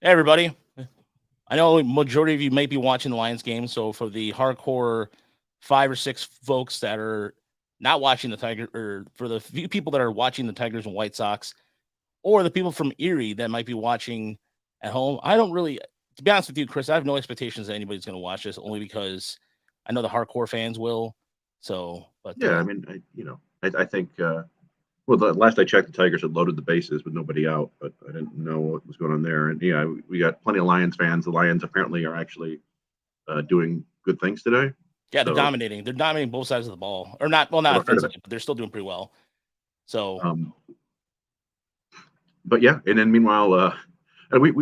Hey, everybody. I know a majority of you might be watching the Lions game. So for the hardcore 5 or 6 folks that are not watching the Tiger, or for the few people that are watching the Tigers and White Sox, or the people from Erie that might be watching at home, I don't really, to be honest with you, Chris, I have no expectations that anybody's going to watch this, only because I know the hardcore fans will. So, but Yeah, I mean, I think. Well, the last I checked, the Tigers had loaded the bases with nobody out, but I didn't know what was going on there. And yeah, we got plenty of Lions fans. The Lions apparently are actually doing good things today. yeah, they're So, dominating. They're dominating both sides of the ball, or not. Well, not well, I've heard of it. offensively, but they're still doing pretty well. So, Um, but yeah, and then meanwhile, and we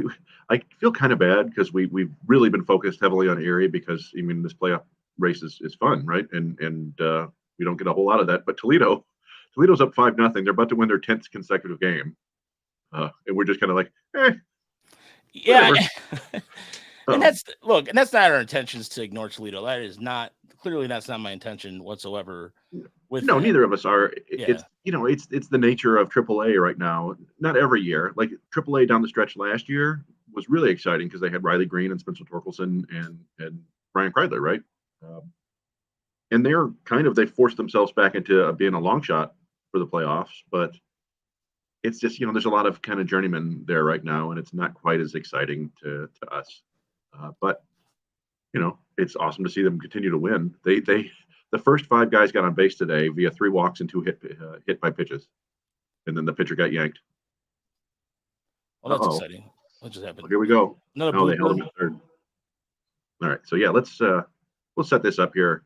I feel kind of bad because we've really been focused heavily on Erie because I mean this playoff race is fun, right? And we don't get a whole lot of that. But Toledo's up 5-0. They're about to win their 10th consecutive game, and we're just kind of like, yeah. whatever. And Um, that's not our intentions to ignore Toledo. That is not, clearly that's not my intention whatsoever with no, that. neither of us are. Yeah. It's the nature of AAA right now. Not every year. Like AAA down the stretch last year was really exciting because they had Riley Green and Spencer Torkelson and Brian Kreidler, right? Um, and they forced themselves back into being a long shot for the playoffs, but it's just there's a lot of kind of journeymen there right now, and it's not quite as exciting to us. But it's awesome to see them continue to win. They the first 5 guys got on base today via 3 walks and 2 hit by pitches, and then the pitcher got yanked. Well, Uh that's oh, exciting. What just happened? well, here we go. Another Oh, they held blooper. him at third. All right, so yeah, we'll set this up here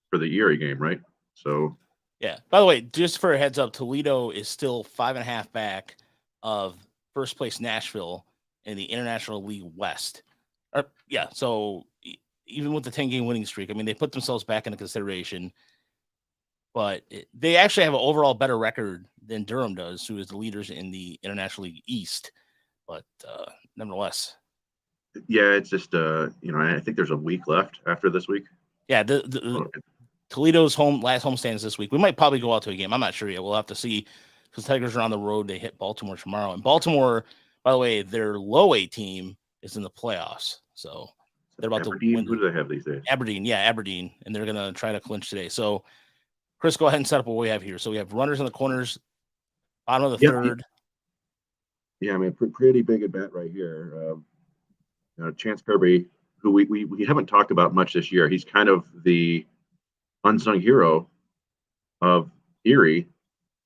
for the Erie game, right? So Yeah. By the way, just for a heads up, Toledo is still 5.5 back of first place Nashville in the International League West. Yeah. So even with the 10-game winning streak, I mean, they put themselves back into consideration. But they actually have an overall better record than Durham does, who is the leaders in the International League East. But nevertheless, yeah, it's just I think there's a week left after this week. yeah, the Toledo's last home stands this week. We might probably go out to a game. I'm not sure yet. We'll have to see, because Tigers are on the road. They hit Baltimore tomorrow, and Baltimore, by the way, their low A team is in the playoffs, so they're about to Aberdeen, win. who do they have these days? Aberdeen, and they're gonna try to clinch today. So, Chris, go ahead and set up what we have here. So we have runners in the corners, bottom of the Yep. third. Yeah, I mean, pretty big at bat right here. Chance Kirby, who we haven't talked about much this year. He's kind of the unsung hero of Erie.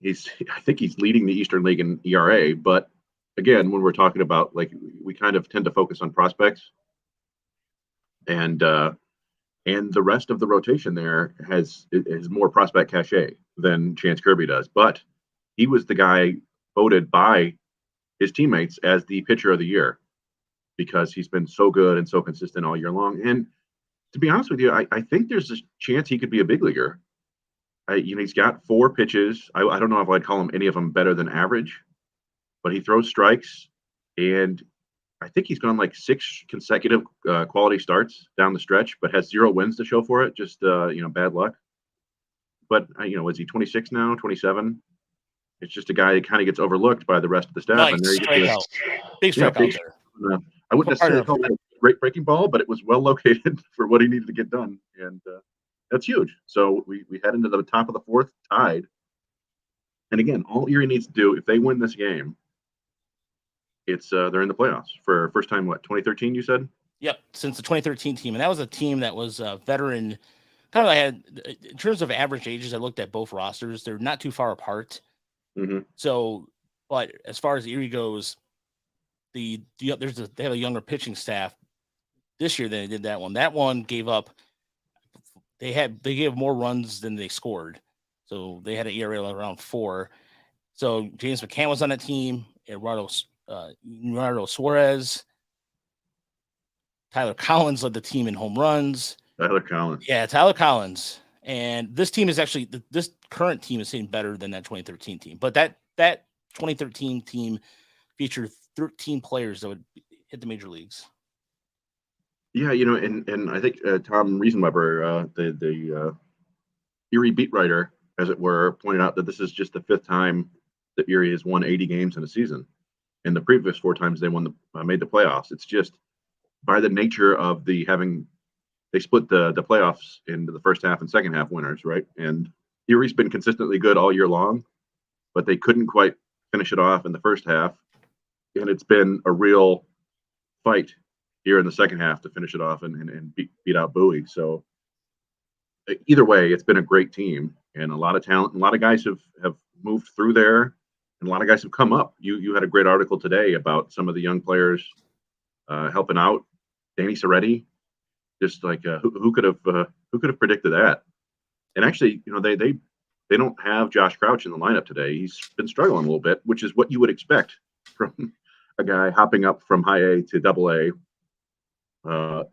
I think he's leading the Eastern League in ERA. But again, when we're talking about, like, we kind of tend to focus on prospects, and the rest of the rotation there has more prospect cachet than Chance Kirby does. But he was the guy voted by his teammates as the pitcher of the year because he's been so good and so consistent all year long. And to be honest with you, I think there's a chance he could be a big leaguer. He's got 4 pitches. I don't know if I'd call him any of them better than average, but he throws strikes, and I think he's gone like 6 consecutive quality starts down the stretch, but has 0 wins to show for it. Just bad luck. But is he 26 now? 27? It's just a guy that kind of gets overlooked by the rest of the staff, and there Nice you go. strikeout. Big Yeah, strikeout there. I wouldn't necessarily Partner. call that a great breaking ball, but it was well located for what he needed to get done, and that's huge. So we head into the top of the fourth, tied. And again, all Erie needs to do, if they win this game, it's they're in the playoffs for first time. What, 2013? You said? Yep, since the 2013 team, and that was a team that was veteran. Kind of, I had, in terms of average ages, I looked at both rosters. They're not too far apart. Mm-hmm. So, but as far as Erie goes, they have a younger pitching staff this year than they did that one. That one gave up. They gave more runs than they scored, so they had an ERA around 4. So James McCann was on that team. Eduardo Suarez, Tyler Collins led the team in home runs. Tyler Collins. Yeah, Tyler Collins. And this team is actually, this current team is hitting better than that 2013 team. But that 2013 team featured 13 players that would hit the major leagues. Yeah, and I think Tom Riesenweber, the Erie beat writer, as it were, pointed out that this is just the 5th time that Erie has won 80 games in a season. and the previous 4 times they made the playoffs. It's just by the nature of they split the playoffs into the first half and second half winners, right? And Erie's been consistently good all year long, but they couldn't quite finish it off in the first half, and it's been a real fight here in the second half to finish it off and beat out Bowie. So either way, it's been a great team and a lot of talent. A lot of guys have moved through there, and a lot of guys have come up. You had a great article today about some of the young players helping out. Danny Soretti, just like who could have predicted that? And actually, they don't have Josh Crouch in the lineup today. He's been struggling a little bit, which is what you would expect from a guy hopping up from high A to double A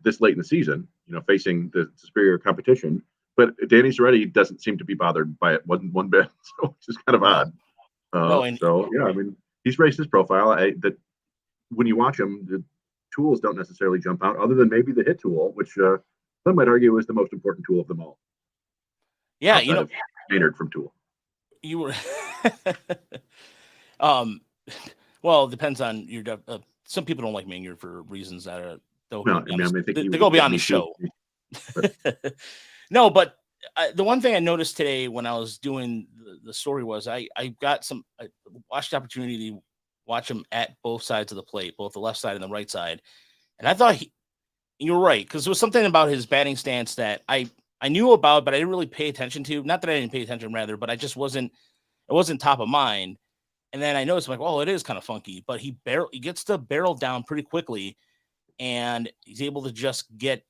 this late in the season, facing the superior competition. But Danny Soretti doesn't seem to be bothered by it one bit, so which is kind of odd. He's raised his profile. That when you watch him, the tools don't necessarily jump out, other than maybe the hit tool, which some might argue is the most important tool of them all. Yeah, Maynard from Tool. You were, well, it depends on your. Some people don't like Maynard for reasons that are they go beyond the show. No, but the one thing I noticed today when I was doing the story was I watched the opportunity to watch him at both sides of the plate, both the left side and the right side, and I thought you were right, because there was something about his batting stance that I knew about, but I didn't really pay attention to. Not that I didn't pay attention, rather, but it wasn't top of mind. And then I noticed, like, well, it is kind of funky, but he gets the barrel down pretty quickly, and he's able to just get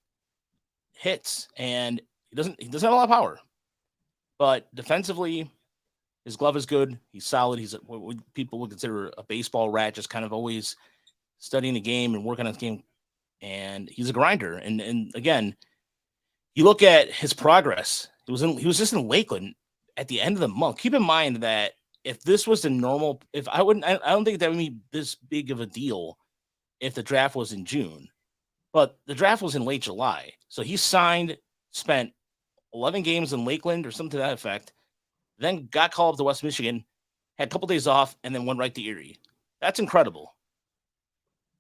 hits, and he doesn't have a lot of power, but defensively, his glove is good. He's solid. He's what people would consider a baseball rat, just kind of always studying the game and working on the game. And he's a grinder. And again, you look at his progress. He was just in Lakeland at the end of the month. Keep in mind that if this was the normal, I don't think that would be this big of a deal if the draft was in June, but the draft was in late July. So he signed, spent 11 games in Lakeland or something to that effect, then got called up to West Michigan, had a couple days off, and then went right to Erie. That's incredible.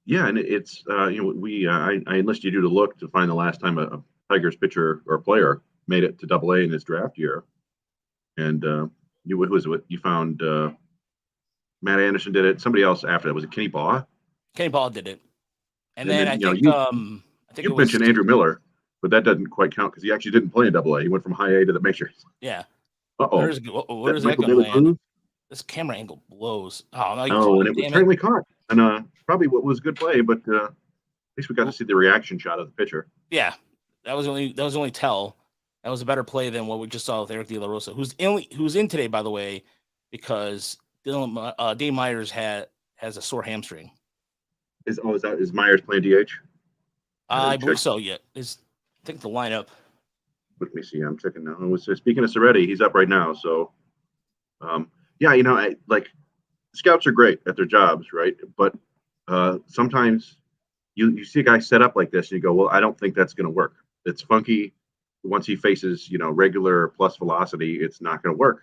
Yeah, and it's I enlisted you to look to find the last time a Tigers pitcher or player made it to Double A in his draft year, and who was it? You found Matt Anderson did it. Somebody else after that, was it Kenny Baugh? Kenny Baugh did it, and then I think you mentioned Andrew Miller, but that doesn't quite count because he actually didn't play in Double A. He went from high A to the majors. Yeah. Where is that going to land? This camera angle blows. And it was apparently caught. And probably what was a good play, but at least we got to see the reaction shot of the pitcher. Yeah, that was only tell. That was a better play than what we just saw with Eric De La Rosa, who's in today, by the way, because Dave Myers has a sore hamstring. Is Myers playing DH? I believe so. Yeah, I think the lineup. Let me see. I'm checking now. Speaking of Soretti, he's up right now. So, scouts are great at their jobs, right? But sometimes you see a guy set up like this, and you go, well, I don't think that's going to work. It's funky. Once he faces, regular plus velocity, it's not going to work.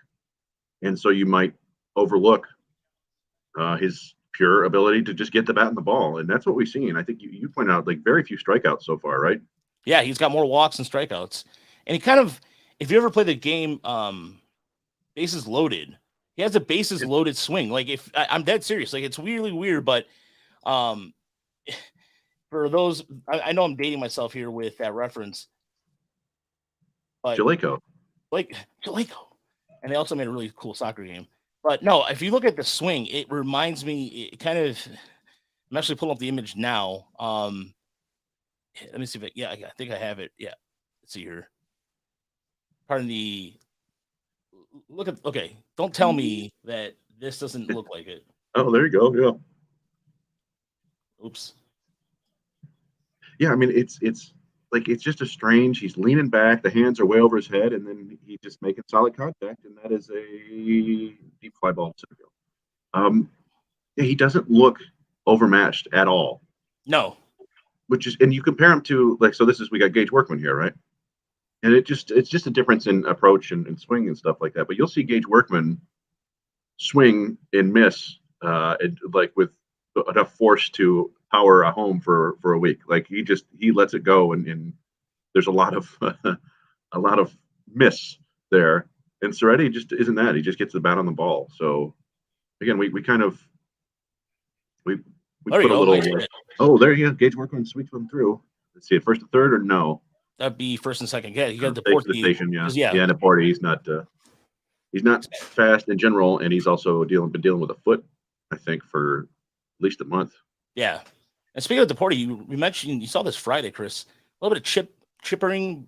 And so you might overlook his pure ability to just get the bat and the ball. And that's what we've seen. I think you pointed out, like, very few strikeouts so far, right? Yeah, he's got more walks than strikeouts. And he kind of, if you ever play the game bases loaded, he has a bases loaded swing. Like, if I'm dead serious, like, it's really weird, but for those, I know I'm dating myself here with that reference. But Jaleco. And they also made a really cool soccer game. But no, if you look at the swing, it reminds me, I'm actually pulling up the image now. Let me see if I think I have it. Yeah. Let's see here. Pardon the look at, okay. Don't tell me that this doesn't look like it. Oh, there you go. Yeah. Oops. Yeah. I mean, it's just a strange, he's leaning back, the hands are way over his head, and then he's just making solid contact, and that is a deep fly ball center field. He doesn't look overmatched at all. No. And you compare him to, like, so we got Gage Workman here, right? And it's just a difference in approach and swing and stuff like that. But you'll see Gage Workman swing and miss, like with enough force to power a home for a week. Like he lets it go, and there's a lot of a lot of miss there. And Soretti just isn't that. He just gets the bat on the ball. So again, we kind of we put a little. Oh, there you go. Gage Workman sweeps them through. Let's see, first to third or no? That'd be first and second. Yeah, you got the station. Yeah, Deporte. He's not fast in general, and he's also been dealing with a foot, I think, for at least a month. Yeah. And speaking of Deporte, you mentioned you saw this Friday, Chris. A little bit of chippering,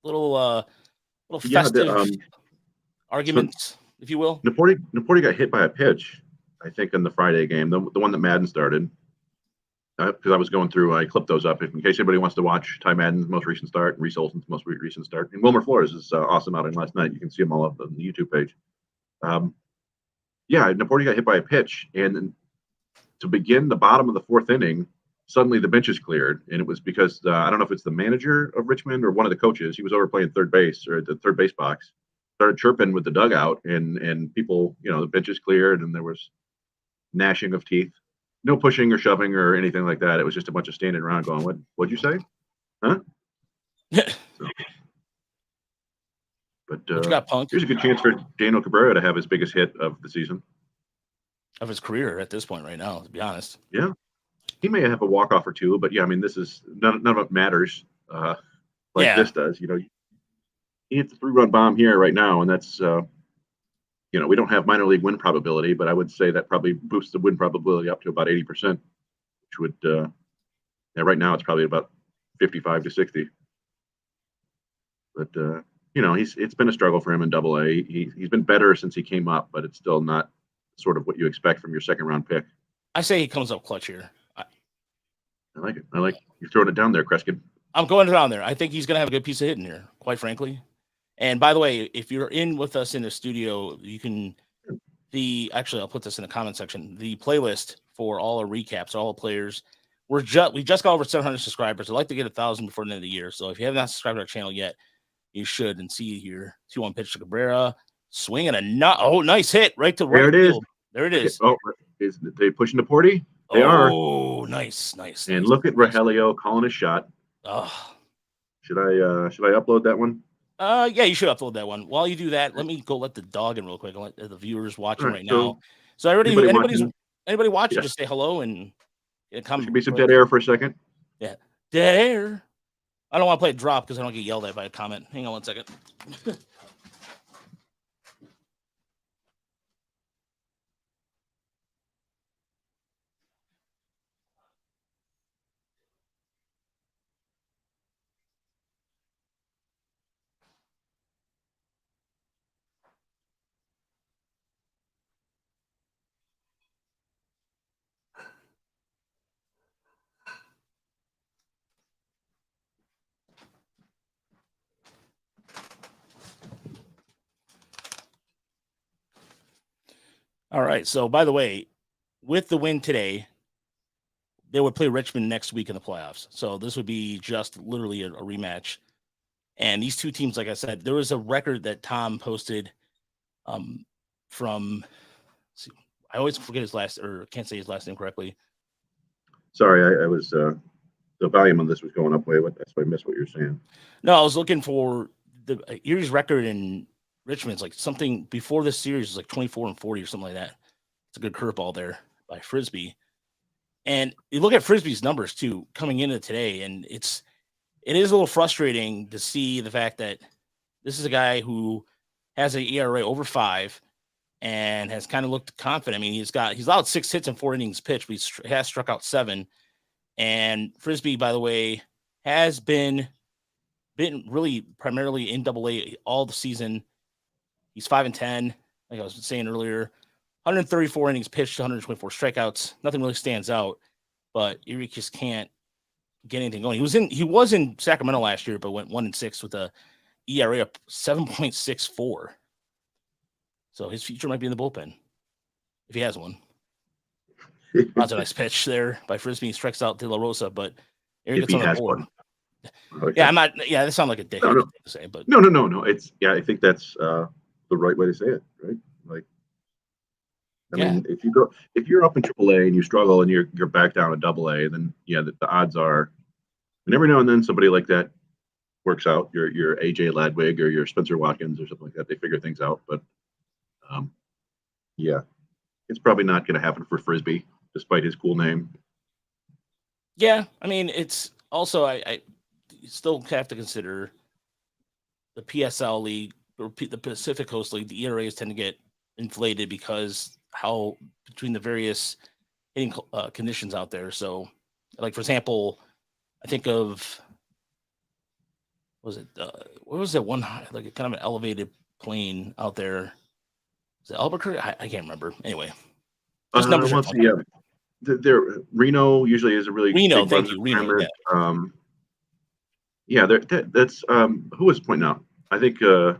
little festive arguments, if you will. Deporte got hit by a pitch, I think, in the Friday game, the one that Madden started. Because I was going through, I clipped those up in case anybody wants to watch Ty Madden's most recent start and Reese Olson's most recent start. And Wilmer Flores is awesome outing last night. You can see them all up on the YouTube page. Deporte got hit by a pitch, and to begin the bottom of the fourth inning, suddenly the bench is cleared, and it was because I don't know if it's the manager of Richmond or one of the coaches. He was over playing third base or the third base box, started chirping with the dugout, and people, the bench is cleared, and there was gnashing of teeth. No pushing or shoving or anything like that. It was just a bunch of standing around going, what'd you say? Huh? So, but got punked. Here's a good chance for Daniel Cabrera to have his biggest hit of the season. Of his career at this point right now, to be honest. Yeah. He may have a walk-off or two, but this is none of it matters this does. He hits a 3-run bomb here right now, and that's we don't have minor league win probability, but I would say that probably boosts the win probability up to about 80%, which would, right now it's probably about 55 to 60. But, it's been a struggle for him in Double-A. He's been better since he came up, but it's still not sort of what you expect from your second-round pick. I say he comes up clutch here. I like it. I like you're throwing it down there, Kreskin. I'm going down there. I think he's going to have a good piece of hitting here, quite frankly. And by the way, if you're in with us in the studio, you can I'll put this in the comment section. The playlist for all our recaps, all the players. We just got over 700 subscribers. I'd like to get 1,000 before the end of the year. So if you have not subscribed to our channel yet, you should. And see here, 2-1 pitch to Cabrera, swing and nice hit right to right field. There it is. Oh, is they pushing Deporte? They are. Oh, nice. And look at Rogelio calling a shot. Oh. Should I upload that one? Yeah, you should upload that one. While you do that, let me go let the dog in real quick. I'll let the viewers watching right now. So anybody watching, just say hello and come. Should be some dead air for a second. Yeah, dead air. I don't want to play a drop because I don't get yelled at by a comment. Hang on one second. All right. So, by the way, with the win today, they would play Richmond next week in the playoffs. So this would be just literally a rematch. And these two teams, like I said, there was a record that Tom posted from. I always forget his last, or can't say his last name correctly. Sorry, I was the volume on this was going up way. That's why I missed what you're saying. No, I was looking for the Erie's record in Richmond's like something before this series was like 24-40 or something like that. It's a good curveball there by Frisbee. And you look at Frisbee's numbers too coming into today, and it is a little frustrating to see the fact that this is a guy who has an ERA over 5 and has kind of looked confident. I mean, he's allowed 6 hits and 4 innings pitched, but he has struck out 7. And Frisbee, by the way, has been really primarily in Double-A all the season. He's 5-10, like I was saying earlier. 134 innings pitched, 124 strikeouts. Nothing really stands out, but Erie just can't get anything going. He was in Sacramento last year, but went 1-6 with a ERA of 7.64. So his future might be in the bullpen if he has one. That's a nice pitch there by Frisbee. He strikes out De La Rosa, but Erie gets on the board. Okay. Yeah, I'm not. Yeah, that sounds like a dickhead thing to say, but no. It's I think that's the right way to say it, right? Like I mean, if you're up in AAA and you struggle and you're back down to AA, then yeah, the odds are, and every now and then somebody like that works out. Your AJ Ladwig or your Spencer Watkins or something like that. They figure things out, but um, yeah, it's probably not going to happen for Frisbee, despite his cool name. Yeah, I mean, it's also I still have to consider the PSL league or the Pacific Coast League. The ERAs tend to get inflated because how between the various hitting conditions out there. So, like for example, I think of what was that one like kind of an elevated plane out there? Is it Albuquerque? I can't remember. Anyway, just numbers. Let's see. Yeah, there Reno usually is a really Reno. big Thank you, Reno. Yeah, that's who was pointing out. I think a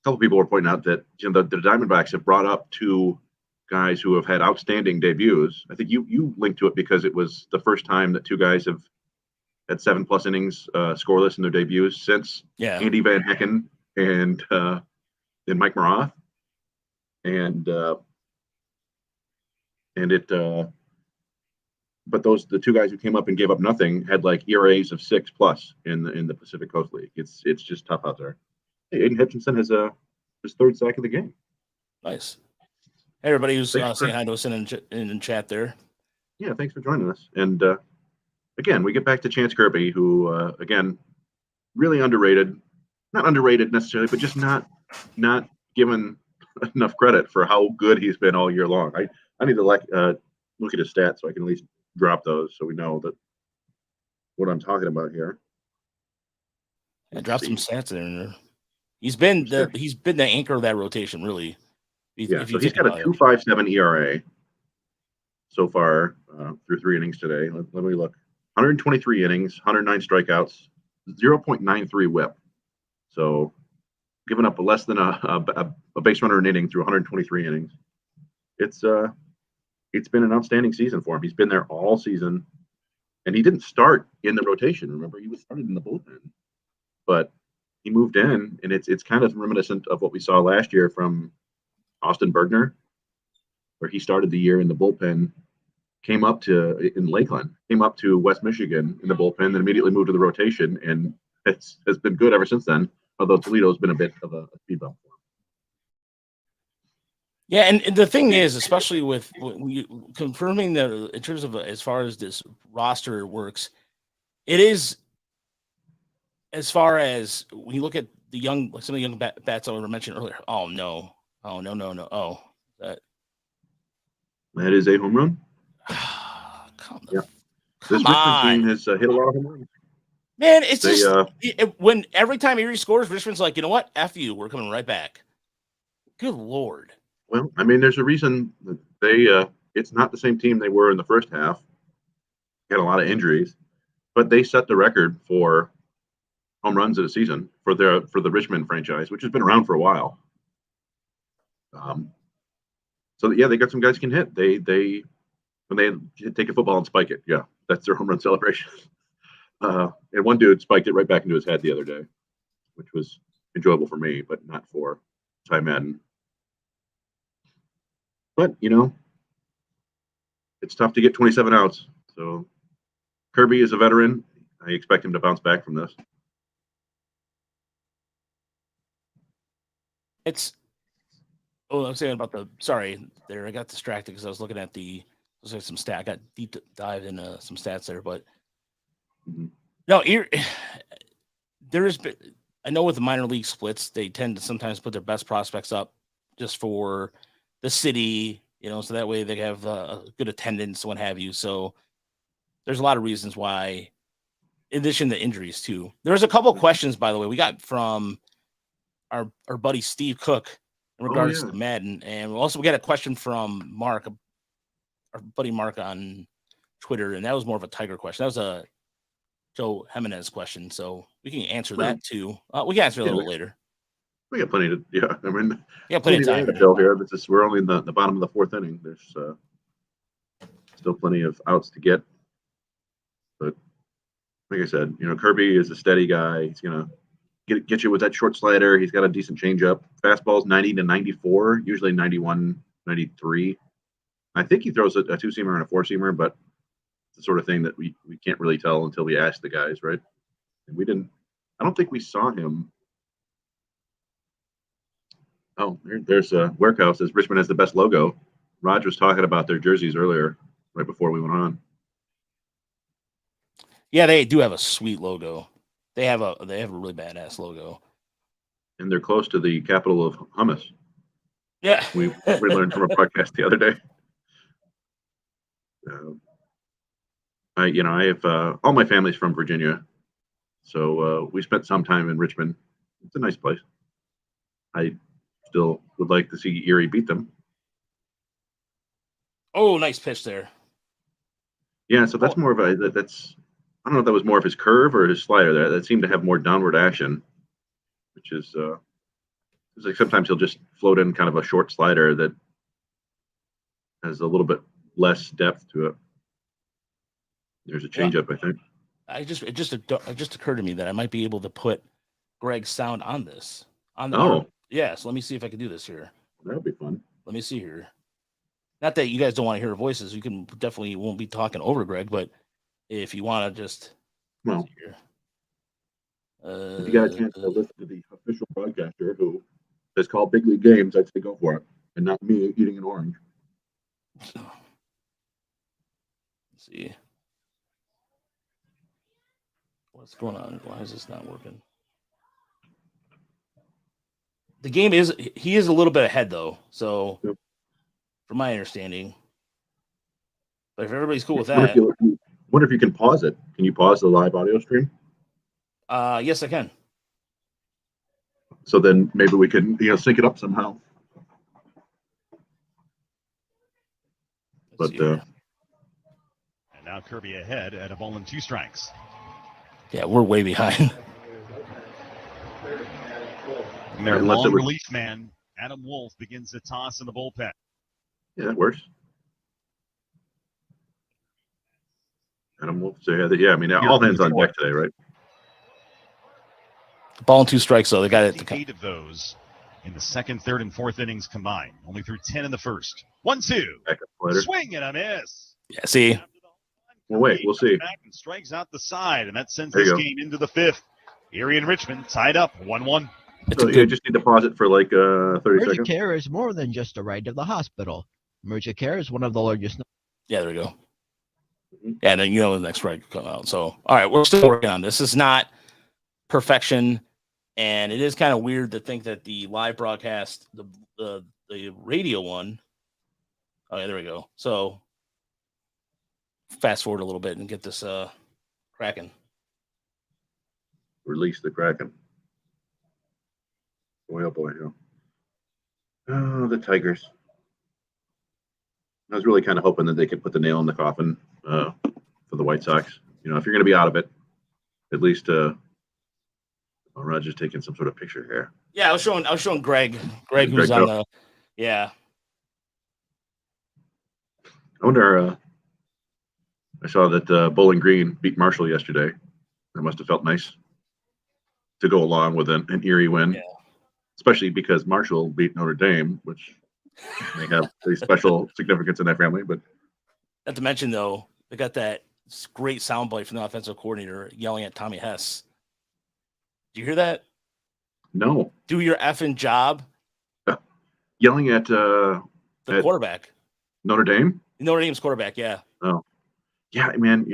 couple people were pointing out that the Diamondbacks have brought up two guys who have had outstanding debuts. I think you linked to it because it was the first time that two guys have had 7+ innings scoreless in their debuts since Andy Van Hecken and Mike Maroth, and but the two guys who came up and gave up nothing had like ERAs of 6+ in the Pacific Coast League. It's just tough out there. Hey, Aiden Hutchinson has his third sack of the game. Nice. Hey, everybody who's saying hi to us in chat there. Yeah, thanks for joining us. And again, we get back to Chance Kirby, who again, really underrated. Not underrated necessarily, but just not given enough credit for how good he's been all year long. I need to look at his stats so I can at least drop those so we know that what I'm talking about here. Drop some stats there. He's been the anchor of that rotation, really. Yeah, so he's got a 2.57 ERA so far through 3 innings today. Let me look. 123 innings, 109 strikeouts, 0.93 WHIP. So giving up less than a base runner an inning through 123 innings. It's been an outstanding season for him. He's been there all season, and he didn't start in the rotation. Remember, he was started in the bullpen, but he moved in, and it's kind of reminiscent of what we saw last year from Austin Bergner, where he started the year in the bullpen, in Lakeland, came up to West Michigan in the bullpen, then immediately moved to the rotation, and has been good ever since then. Although Toledo's been a bit of a speed bump for him. Yeah, and the thing is, especially with confirming that in terms of as far as this roster works, it is as far as when you look at some of the young bats I mentioned earlier. Oh no! Oh, that is a home run. Come this Richmond team has hit a lot of home runs. Man, it's when every time Erie scores, Richmond's like, you know what? F you, we're coming right back. Good Lord. Well, I mean, there's a reason that it's not the same team they were in the first half. Had a lot of injuries, but they set the record for home runs in a season for the Richmond franchise, which has been around for a while. So yeah, they got some guys who can hit. They when they take a football and spike it, yeah, that's their home run celebration. And one dude spiked it right back into his head the other day, which was enjoyable for me, but not for Ty Madden. But, it's tough to get 27 outs. So Kirby is a veteran. I expect him to bounce back from this. I'm saying about sorry there. I got distracted because I was looking at some stat. I got deep dive into some stats there, but no, I know with the minor league splits, they tend to sometimes put their best prospects up just for the city, so that way they have a good attendance, what have you. So there's a lot of reasons why, in addition to injuries too. There's a couple of questions, by the way, we got from our buddy Steve Cook in regards to Madden, and we got a question from Mark, our buddy Mark on Twitter, and that was more of a Tiger question. That was a Joe Jimenez question, so we can answer that too. We can answer a little bit later. We got plenty to, I mean, plenty of time to fill here. But we're only in the bottom of the 4th inning. There's still plenty of outs to get. But like I said, Kirby is a steady guy. He's gonna get you with that short slider. He's got a decent changeup. Fastball's 90 to 94, usually 91, 93. I think he throws a two-seamer and a four-seamer, but it's the sort of thing that we can't really tell until we ask the guys, right? And we didn't. I don't think we saw him. Oh, there's Warehouse says Richmond has the best logo. Raj was talking about their jerseys earlier, right before we went on. Yeah, they do have a sweet logo. They have a really badass logo. And they're close to the capital of hummus. Yeah, we learned from a podcast the other day. I have all my family's from Virginia, so we spent some time in Richmond. It's a nice place. I still would like to see Erie beat them. Oh, nice pitch there. Yeah, so that's more of a that's. I don't know if that was more of his curve or his slider there. That seemed to have more downward action, which is it's like sometimes he'll just float in kind of a short slider that has a little bit less depth to it. There's a changeup, I think. It just occurred to me that I might be able to put Greg's sound on this. Yeah, so let me see if I can do this here. That'll be fun. Let me see here. Not that you guys don't want to hear voices. You can definitely won't be talking over Greg, but if you want to just if you got a chance to listen to the official broadcaster who is called Big League Games, I'd say go for it, and not me eating an orange. Let's see what's going on. Why is this not working? The game he is a little bit ahead though, so yep. From my understanding. But if everybody's cool with that, wonder if you can pause it. Can you pause the live audio stream? Yes, I can. So then maybe we can sync it up somehow. And now Kirby ahead at a ball and 2 strikes. Yeah, we're way behind. And their long relief man, Adam Wolf, begins to toss in the bullpen. Yeah, that works. Adam Wolf, so yeah, I mean, all hands on deck today, right? Ball and 2 strikes, though. They got it. 8 of those in the second, third, and fourth innings combined. Only through 10 in the first. 1-2. Swing and a miss. Yeah, see. Well, wait, we'll see. Back and strikes out the side, and that sends this game into the 5th. Erie and Richmond tied up 1-1. So you just need to pause it for like 30 Emergent seconds. care is more than just a ride to the hospital. Emergent care is one of the largest. Yeah, there we go. Yeah, and then the next ride come out. So, all right, we're still working on this. This is not perfection, and it is kind of weird to think that the live broadcast, the radio one. Oh, yeah, there we go. So, fast forward a little bit and get this cracking. Release the Kraken. Boy, oh boy, oh, the Tigers. I was really kind of hoping that they could put the nail in the coffin for the White Sox. If you're going to be out of it, at least Roger's taking some sort of picture here. Yeah, I was showing Greg who's on the. Yeah. I wonder. I saw that Bowling Green beat Marshall yesterday. That must have felt nice to go along with an Erie win, especially because Marshall beat Notre Dame, which may have a special significance in that family. But not to mention, though, they got that great soundbite from the offensive coordinator yelling at Tommy Hess. Do you hear that? No. Do your effing job. Yelling at the quarterback. Notre Dame? Notre Dame's quarterback, yeah. Oh. Yeah, man,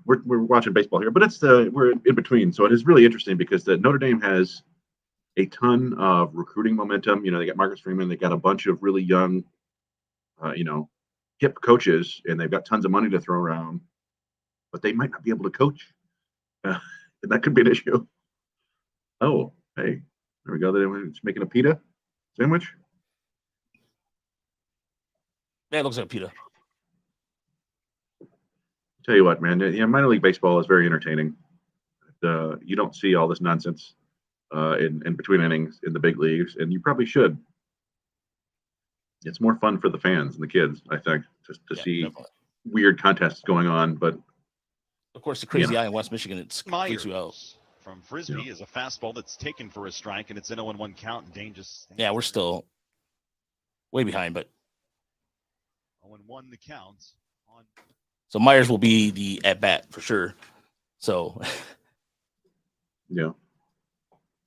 we're watching baseball here, but we're in between. So it is really interesting because the Notre Dame has a ton of recruiting momentum. They got Marcus Freeman, they got a bunch of really young, hip coaches, and they've got tons of money to throw around, but they might not be able to coach. And that could be an issue. Oh, hey, there we go. They're making a pita sandwich. Yeah, it looks like a pita. Tell you what, man, minor league baseball is very entertaining. You don't see all this nonsense in between innings in the big leagues, and you probably should. It's more fun for the fans and the kids, I think, just to see weird contests going on. But of course, the crazy eye in West Michigan, it freaks you out. From Frisbee is a fastball that's taken for a strike, and it's an 0-1 count. And dangerous. Yeah, we're still way behind, but 0-1 the count on. So Myers will be the at bat for sure. So yeah.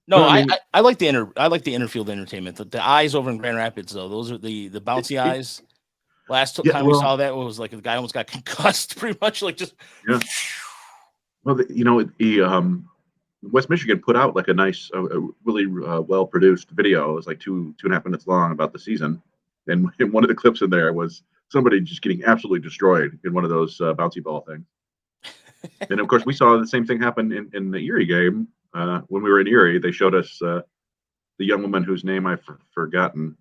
No, Well, I mean- I like the interfield entertainment. The eyes over in Grand Rapids though, those are the bouncy eyes. Last time we saw that was like the guy almost got concussed, pretty much like just. Yeah. Well, West Michigan put out like a nice, really well produced video. It was like 2.5 minutes long about the season, and one of the clips in there was somebody just getting absolutely destroyed in one of those bouncy ball things. And of course, we saw the same thing happen in the Erie game when we were in Erie. They showed us the young woman whose name I've forgotten,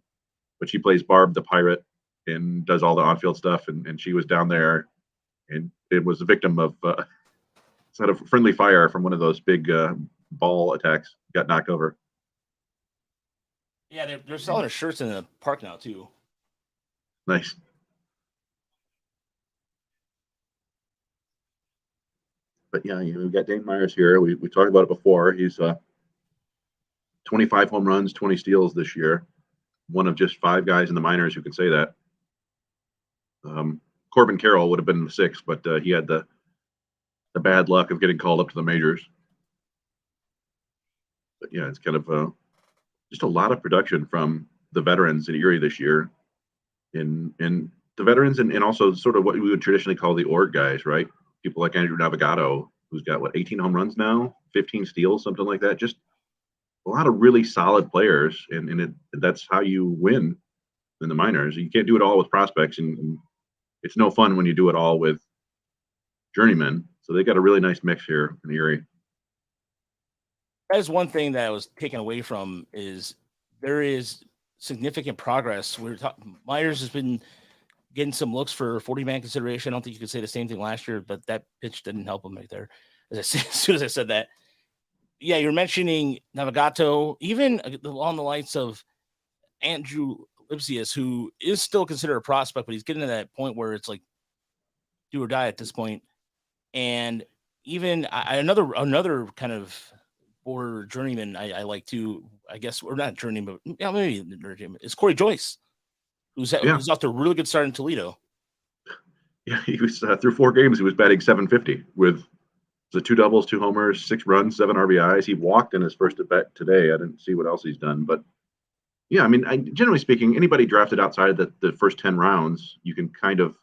but she plays Barb the pirate and does all the on-field stuff, and she was down there, and it was a victim of sort of friendly fire from one of those big ball attacks. Got knocked over. Yeah, they're selling her shirts in the park now too. Nice. But yeah, we've got Dane Myers here. We talked about it before. He's 25 home runs, 20 steals this year. One of just 5 guys in the minors who can say that. Corbin Carroll would have been the 6th, but he had the bad luck of getting called up to the majors. But yeah, it's kind of just a lot of production from the veterans in Erie this year. In the veterans and also sort of what we would traditionally call the org guys, right? People like Andrew Navigato, who's got 18 home runs now, 15 steals, something like that. Just a lot of really solid players, and that's how you win in the minors. You can't do it all with prospects, and it's no fun when you do it all with journeymen. So they got a really nice mix here in Erie. That is one thing that I was taken away from is there is significant progress. Myers has been getting some looks for 40-man consideration. I don't think you could say the same thing last year, but that pitch didn't help him right there. As soon as I said that, yeah, you're mentioning Navigato, even along the lines of Andrew Lipsius, who is still considered a prospect, but he's getting to that point where it's like do or die at this point. And even another kind of border journeyman I like too, I guess, or not journeyman, but yeah, maybe journeyman, is Corey Joyce, who's off to a really good start in Toledo. Yeah, he was through 4 games. He was batting .750 with the 2 doubles, 2 homers, 6 runs, 7 RBIs. He walked in his first at bat today. I didn't see what else he's done, but yeah, I mean, generally speaking, anybody drafted outside of the first 10 rounds, you can kind of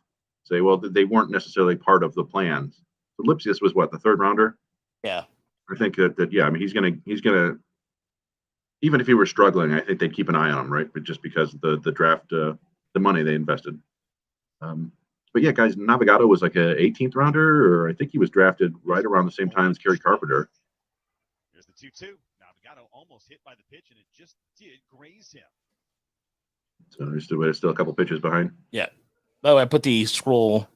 say, well, they weren't necessarily part of the plans. So Lipsius was what, the 3rd rounder? Yeah, I think that yeah, I mean, he's gonna even if he were struggling, I think they'd keep an eye on him, right? But just because the draft, the money they invested. But yeah, guys, Navigato was like a 18th rounder, or I think he was drafted right around the same time as Kerry Carpenter. Here's the 2-2. Navigato almost hit by the pitch, and it just did graze him. So there's still a couple pitches behind. Yeah. By the way, I put the scroll.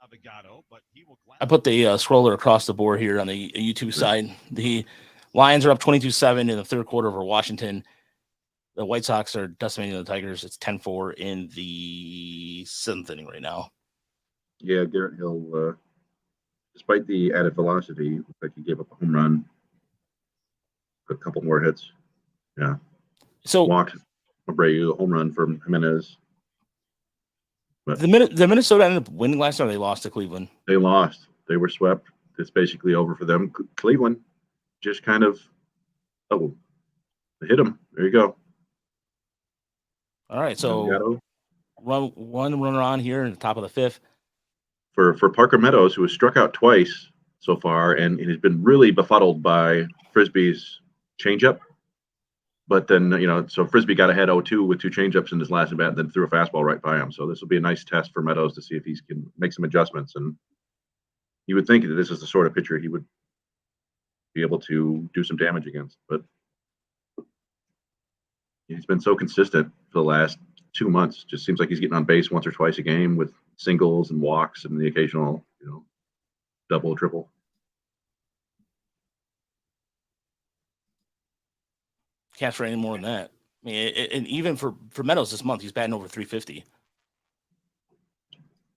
Navigato, but he will. I put the scroller across the board here on the YouTube side. The Lions are up 22-7 in the 3rd quarter over Washington. The White Sox are decimating the Tigers. It's 10-4 in the 7th inning right now. Yeah, Garrett Hill, despite the added velocity, looks like he gave up a home run. A couple more hits. Yeah. So walked Abreu, home run from Jimenez. But the Minnesota ended up winning last night. They lost to Cleveland. They lost. They were swept. It's basically over for them. Cleveland just kind of hit them. There you go. All right, so one runner on here in the top of the 5th. For Parker Meadows, who has struck out twice so far, and has been really befuddled by Frisbee's changeup. But then, so Frisbee got ahead 0-2 with 2 changeups in his last at bat, and then threw a fastball right by him. So this will be a nice test for Meadows to see if he can make some adjustments. And you would think that this is the sort of pitcher he would be able to do some damage against. But he's been so consistent for the last 2 months. Just seems like he's getting on base once or twice a game with singles and walks and the occasional, double, triple. Can't for any more than that. I mean, and even for Meadows this month, he's batting over 350.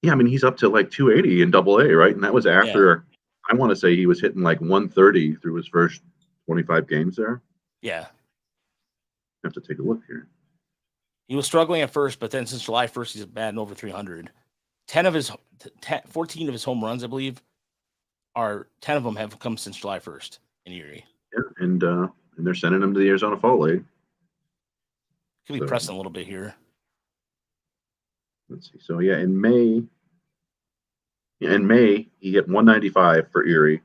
Yeah, I mean, he's up to like 280 in Double-A, right? And that was after, I want to say he was hitting like 130 through his first 25 games there. Yeah. I have to take a look here. He was struggling at first, but then since July 1st, he's batting over 300. 14 of his home runs, I believe, 10 of them have come since July 1st in Erie. Yeah, and they're sending him to the Arizona Fall League. Could be pressing a little bit here. Let's see. So yeah, in May, he hit 195 for Erie.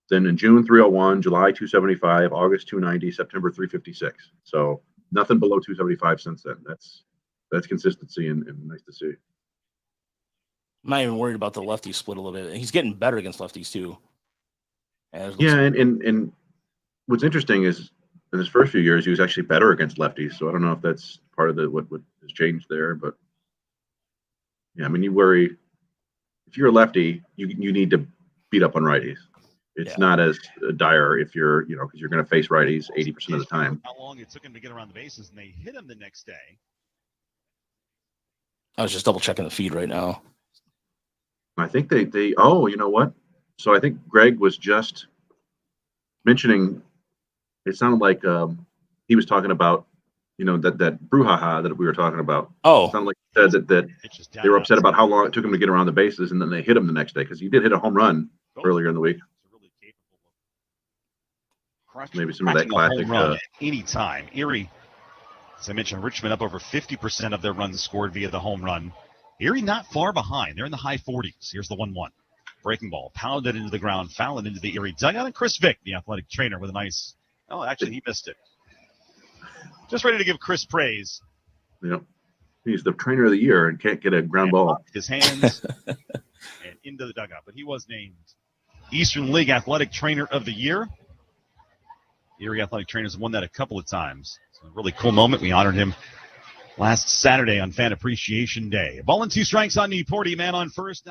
Then in June, 301, July 275, August 290, September 356. So nothing below 275 since then. That's consistency and nice to see. I'm not even worried about the lefty split a little bit. He's getting better against lefties too. Yeah, and what's interesting is in his first few years he was actually better against lefties. So I don't know if that's part of what has changed there, but yeah, I mean, you worry if you're a lefty, you need to beat up on righties. It's not as dire if you're, because you're going to face righties 80% of the time. How long it took him to get around the bases, and they hit him the next day. I was just double checking the feed right now. I think they oh, you know what? So I think Greg was just mentioning. It sounded like he was talking about, that brouhaha that we were talking about. Oh, it sounded like he said that they were upset about how long it took him to get around the bases, and then they hit him the next day because he did hit a home run earlier in the week. Maybe some of that classic. Anytime. Erie, as I mentioned, Richmond up over 50% of their runs scored via the home run. Erie not far behind. They're in the high 40s. Here's the 1-1. Breaking ball, pounded into the ground, fouling into the Erie dugout. And Chris Vick, the athletic trainer, with a nice. Oh, actually, he missed it. Just ready to give Chris praise. He's the trainer of the year and can't get a ground ball. His hands and into the dugout. But he was named Eastern League Athletic Trainer of the Year. Erie Athletic Trainers have won that a couple of times. It's a really cool moment. We honored him last Saturday on Fan Appreciation Day. Ball and 2 strikes on Niporti, man on first.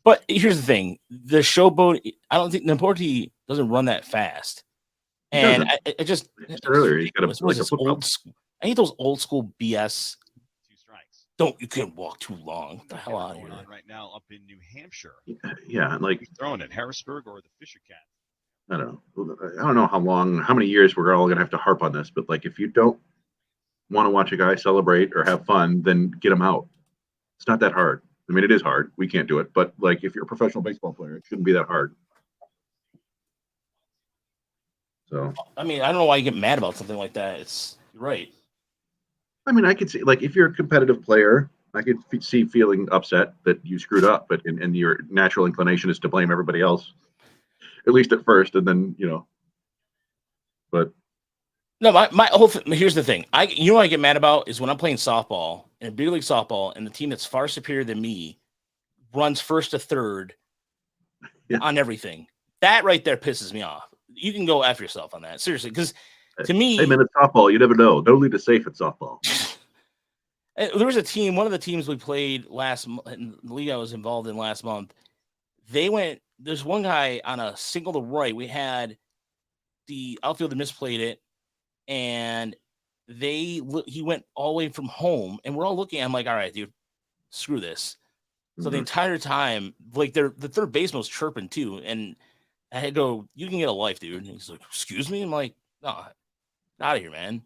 But here's the thing. The showboat, I don't think Niporti doesn't run that fast. And I just earlier, he's got I hate those old school BS. 2 strikes. You can't walk too long. What the hell out of here. Right now up in New Hampshire. Yeah, like throwing it, Harrisburg or the Fisher Cat. I don't know how many years we're all gonna have to harp on this, but like if you don't want to watch a guy celebrate or have fun, then get him out. It's not that hard. I mean, it is hard. We can't do it, but like if you're a professional baseball player, it shouldn't be that hard. So I mean, I don't know why you get mad about something like that. You're right. I mean, I could see like if you're a competitive player, I could see feeling upset that you screwed up, but and your natural inclination is to blame everybody else. At least at first, and then but no, my whole here's the thing. What I get mad about is when I'm playing softball in beer league softball, and the team that's far superior than me runs first to third on everything. That right there pisses me off. You can go after yourself on that, seriously, because to me, hey man, it's softball. You never know. Don't leave it safe at softball. There was a team. One of the teams we played in the league I was involved in last month. There's one guy on a single to right. We had the outfielder misplayed it, and he went all the way from home, and we're all looking at him like, all right, dude, screw this. So the entire time, like the third baseman was chirping too, and I had to go, you can get a life, dude. And he's like, excuse me? I'm like, no, out of here, man.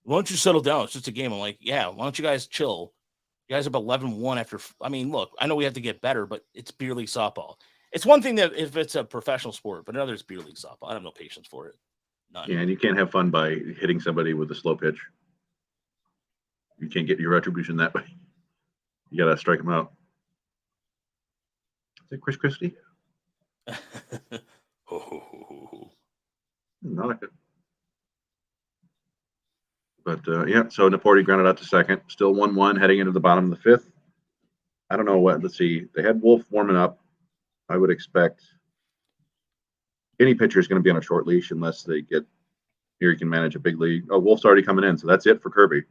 Why don't you settle down? It's just a game. I'm like, yeah, why don't you guys chill? You guys are up 11-1 after. I mean, look, I know we have to get better, but it's beer league softball. It's one thing that if it's a professional sport, but another is beer league softball. I have no patience for it. None. Yeah, and you can't have fun by hitting somebody with a slow pitch. You can't get your retribution that way. You got to strike them out. Is it Chris Christie? Not good. But so Niporti grounded out to second. Still 1-1 heading into the bottom of the 5th. I don't know what. Let's see. They had Wolf warming up. I would expect any pitcher is going to be on a short leash unless they get here. You can manage a big league. Oh, Wolf's already coming in, so that's it for Kirby.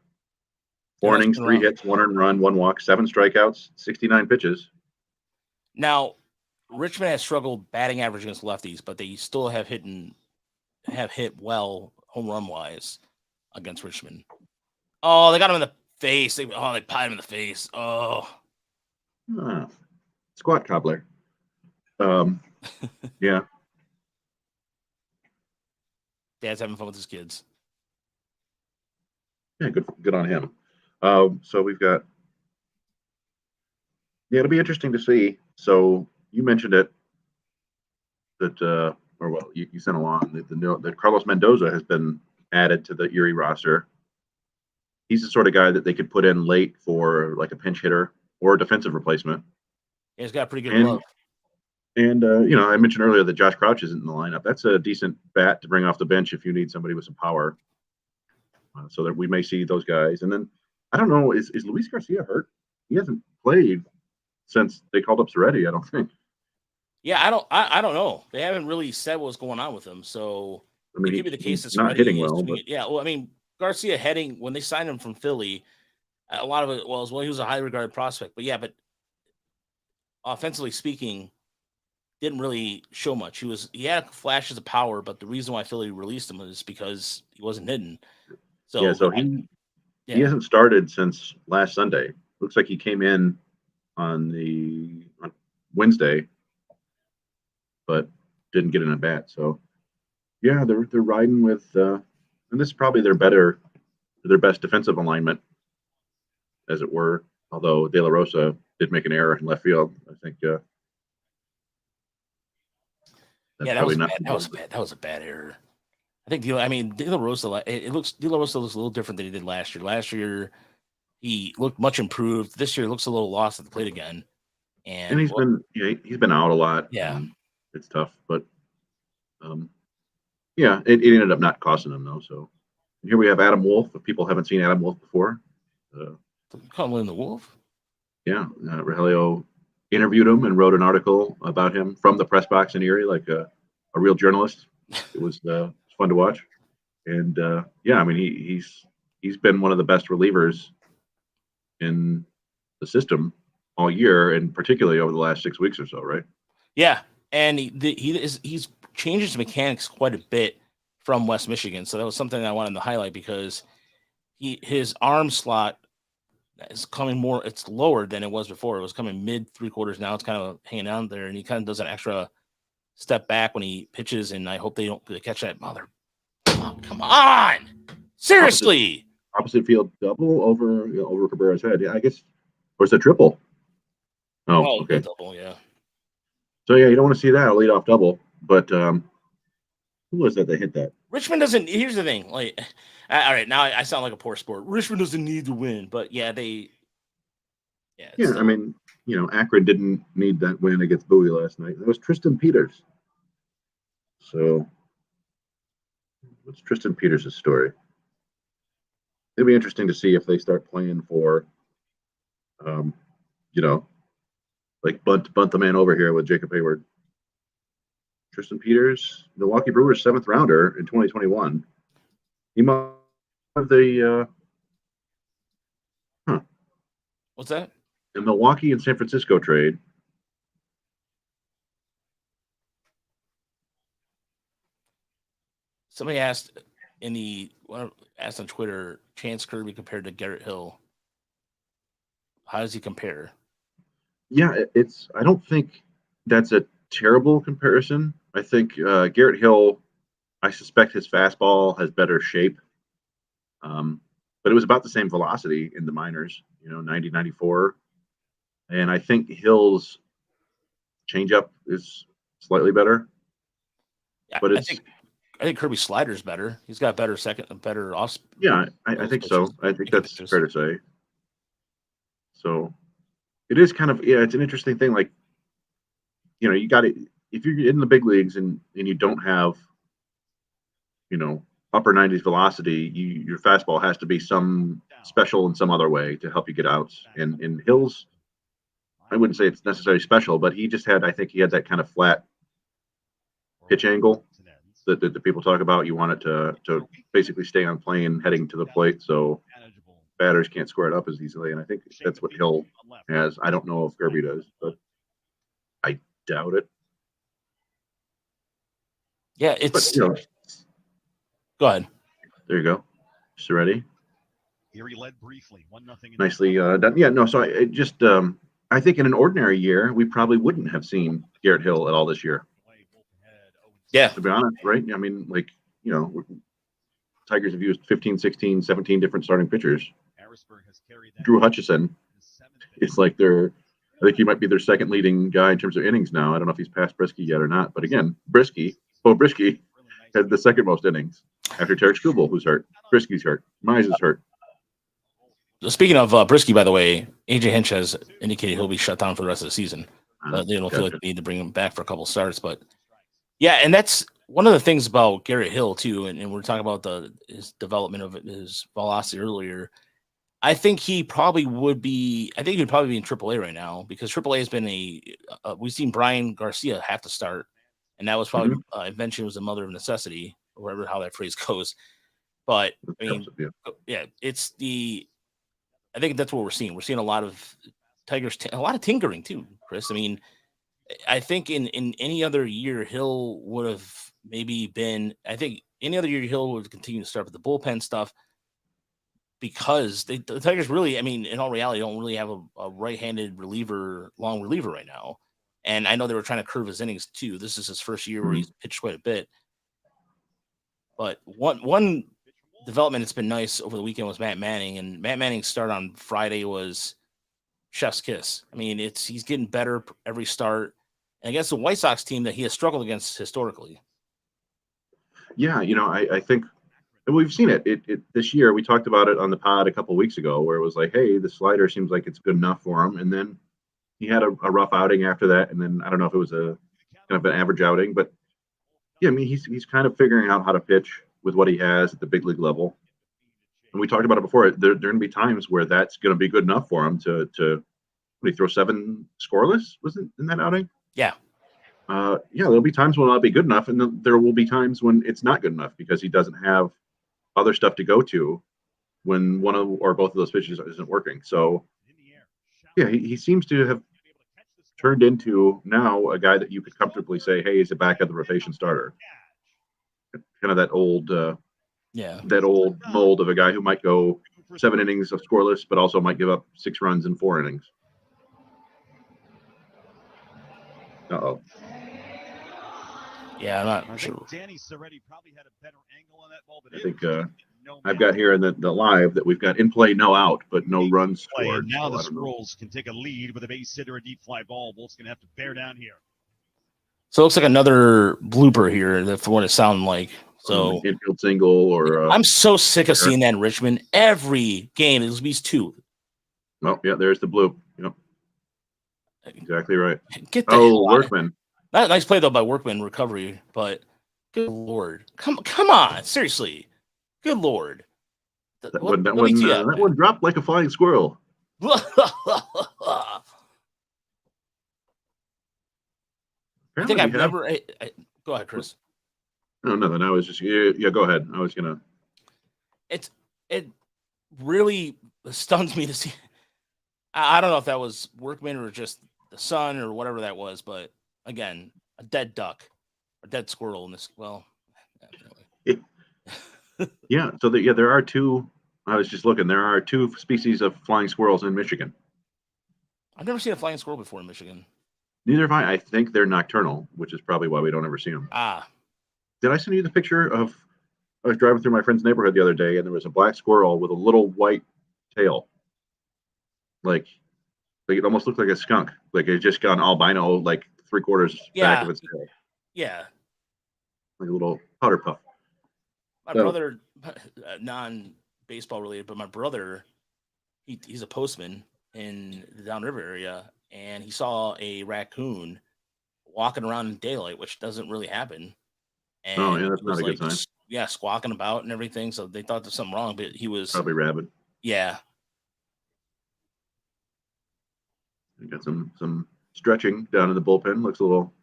4 innings, 3 hits, 1 earned run, 1 walk, 7 strikeouts, 69 pitches. Now, Richmond has struggled batting average against lefties, but they still have hit well home run wise against Richmond. Oh, they got him in the face. They pied him in the face. Oh, squat cobbler. Yeah. Dad's having fun with his kids. Yeah, good on him. So we've got, yeah, it'll be interesting to see. So you mentioned it that, or well, you sent along that Carlos Mendoza has been added to the Erie roster. He's the sort of guy that they could put in late for like a pinch hitter or a defensive replacement. He's got a pretty good glove. And I mentioned earlier that Josh Crouch isn't in the lineup. That's a decent bat to bring off the bench if you need somebody with some power. So that we may see those guys. And then I don't know, is Luis Garcia hurt? He hasn't played since they called up Soretti, I don't think. Yeah, I don't know. They haven't really said what's going on with him. So I mean, it could be the case he's that not Soretti hitting is well. doing But it. Yeah, well, I mean, Garcia heading when they signed him from Philly, a lot of it was he was a highly regarded prospect. But yeah, but offensively speaking, didn't really show much. He had flashes of power, but the reason why Philly released him was because he wasn't hitting. So yeah, so he hasn't started since last Sunday. Looks like he came in on Wednesday, but didn't get an at bat. So yeah, they're riding with, and this is probably their best defensive alignment, as it were. Although De La Rosa did make an error in left field, I think. Yeah, that was a bad error. I think De La Rosa. De La Rosa looks a little different than he did last year. Last year, he looked much improved. This year, looks a little lost at the plate again. And he's been out a lot. Yeah, it's tough, but yeah, it ended up not costing him though. So here we have Adam Wolf. If people haven't seen Adam Wolf before, Colin the Wolf. Yeah, Rogelio interviewed him and wrote an article about him from the press box in Erie, like a real journalist. It was fun to watch, and yeah, I mean he's been one of the best relievers in the system all year, and particularly over the last 6 weeks or so, right? Yeah, and he's changed his mechanics quite a bit from West Michigan, so that was something I wanted to highlight because his arm slot is coming more. It's lower than it was before. It was coming mid 3/4. Now it's kind of hanging down there, and he kind of does an extra step back when he pitches. And I hope they don't catch that mother. Oh, come on, seriously. Opposite field double over Cabrera's head. Yeah, I guess, or it's a triple. Oh, okay. Double, yeah. So yeah, you don't want to see that a leadoff double. But who was that hit that? Richmond doesn't. Here's the thing. Like, all right, now I sound like a poor sport. Richmond doesn't need to win, but yeah, they. Yeah, still, I mean, Akron didn't need that win against Bowie last night. That was Tristan Peters. So, what's Tristan Peters' story? It'll be interesting to see if they start playing for, like bunt the man over here with Jacob Hayward. Tristan Peters, Milwaukee Brewers 7th rounder in 2021. He might have the What's that? The Milwaukee and San Francisco trade. Somebody asked on Twitter, Chance Kirby compared to Garrett Hill. How does he compare? Yeah, I don't think that's a terrible comparison. I think Garrett Hill, I suspect his fastball has better shape. But it was about the same velocity in the minors, 90, 94. And I think Hill's changeup is slightly better. But I think Kirby's slider's better. He's got better off. Yeah, I think so. I think that's fair to say. So it is kind of, it's an interesting thing. Like, you got it. If you're in the big leagues and you don't have, upper 90s velocity, your fastball has to be some special in some other way to help you get outs. And in Hill's, I wouldn't say it's necessarily special, but I think he had that kind of flat pitch angle that the people talk about. You want it to basically stay on plane heading to the plate, so batters can't square it up as easily. And I think that's what Hill has. I don't know if Kirby does, but I doubt it. Yeah, it's. Go ahead. There you go. Soretti. Erie led briefly, 1-0. Nicely done. Yeah, no. So I just I think in an ordinary year we probably wouldn't have seen Garrett Hill at all this year. Yeah, to be honest, right? I mean, Tigers have used 15, 16, 17 different starting pitchers. Drew Hutchison is like I think he might be their second leading guy in terms of innings now. I don't know if he's past Brisky yet or not. But again, Brisky had the second most innings after Tarek Skubal, who's hurt. Brisky's hurt. Mize is hurt. Speaking of Brisky, by the way, AJ Hinch has indicated he'll be shut down for the rest of the season. They don't feel like they need to bring him back for a couple starts. But yeah, and that's one of the things about Garrett Hill too. And we're talking about his development of his velocity earlier. I think he probably would be. I think he'd probably be in AAA right now because AAA has been we've seen Brian Garcia have to start, and that was probably invention was the mother of necessity, or whatever how that phrase goes. But I mean, yeah, I think that's what we're seeing. We're seeing a lot of Tigers, a lot of tinkering too, Chris. I mean, I think in any other year, Hill would have maybe been. I think any other year, Hill would continue to start with the bullpen stuff. Because the Tigers really, I mean, in all reality, don't really have a right-handed long reliever right now. And I know they were trying to curve his innings too. This is his first year where he's pitched quite a bit. But one development that's been nice over the weekend was Matt Manning. And Matt Manning's start on Friday was chef's kiss. I mean, he's getting better every start. And against the White Sox team that he has struggled against historically. Yeah, I think we've seen it this year. We talked about it on the pod a couple of weeks ago where it was like, hey, the slider seems like it's good enough for him. And then he had a rough outing after that. And then I don't know if it was a kind of an average outing, but yeah, I mean, he's kind of figuring out how to pitch with what he has at the big league level. And we talked about it before. There are going to be times where that's going to be good enough for him to when he throw 7 scoreless, wasn't in that outing? Yeah. Yeah, there'll be times when it'll be good enough. And then there will be times when it's not good enough because he doesn't have other stuff to go to when one of or both of those pitches isn't working. So yeah, he seems to have turned into now a guy that you could comfortably say, hey, he's a back of the rotation starter. Kind of that old mold of a guy who might go 7 innings of scoreless, but also might give up 6 runs in 4 innings. Uh-oh. Yeah, I'm not sure. Danny Soretti probably had a better angle on that ball, but I think I've got here in the live that we've got in play, no out, but no runs scored. Now the Squirrels can take a lead with a base hit or a deep fly ball. Bolt's going to have to bear down here. So it looks like another blooper here for what it sounded like. So infield single or I'm so sick of seeing that in Richmond. Every game, there's at least 2. Oh, yeah, there's the bloop. Yep. Exactly right. Get the Workman. Nice play though by Workman recovery, but good Lord, come on, seriously, good Lord. That one dropped like a flying squirrel. I think I've never. Go ahead, Chris. No, nothing. I was just go ahead. I was gonna. It really stuns me to see. I don't know if that was Workman or just the sun or whatever that was, but again, a dead duck, a dead squirrel in this. Well, yeah. So there are 2. I was just looking. There are 2 species of flying squirrels in Michigan. I've never seen a flying squirrel before in Michigan. Neither have I. I think they're nocturnal, which is probably why we don't ever see them. Did I send you the picture of? I was driving through my friend's neighborhood the other day, and there was a black squirrel with a little white tail. Like it almost looked like a skunk. Like it just gone albino, like 3/4 back of its tail. Yeah. Like a little powder puff. My brother, non-baseball related, but my brother, he's a postman in the downriver area, and he saw a raccoon walking around in daylight, which doesn't really happen. And that's not a good sign. Yeah, squawking about and everything. So they thought there's something wrong, but he was probably rabid. Yeah. We got some stretching down in the bullpen. Looks a little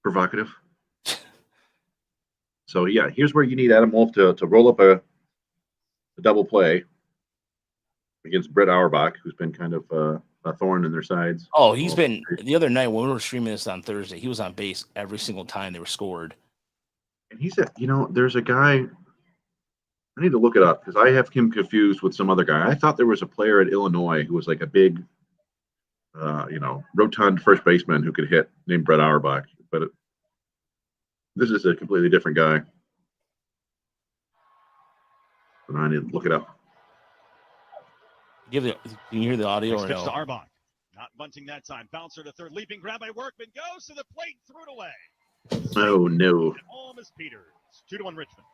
provocative. So yeah, here's where you need Adam Wolf to roll up a double play against Brett Auerbach, who's been kind of a thorn in their sides. Oh, he's been the other night when we were streaming this on Thursday. He was on base every single time they were scored. And he said, there's a guy. I need to look it up because I have him confused with some other guy. I thought there was a player at Illinois who was like a big, rotund first baseman who could hit named Brett Auerbach, but this is a completely different guy. And I need to look it up. Can you hear the audio Next or pitch no? to Arbach. Not bunting that time. Bouncer to third. Leaping grab by Workman. Goes to the plate. Threw it away. Oh, no. Almost Peters. 2-1 Richmond.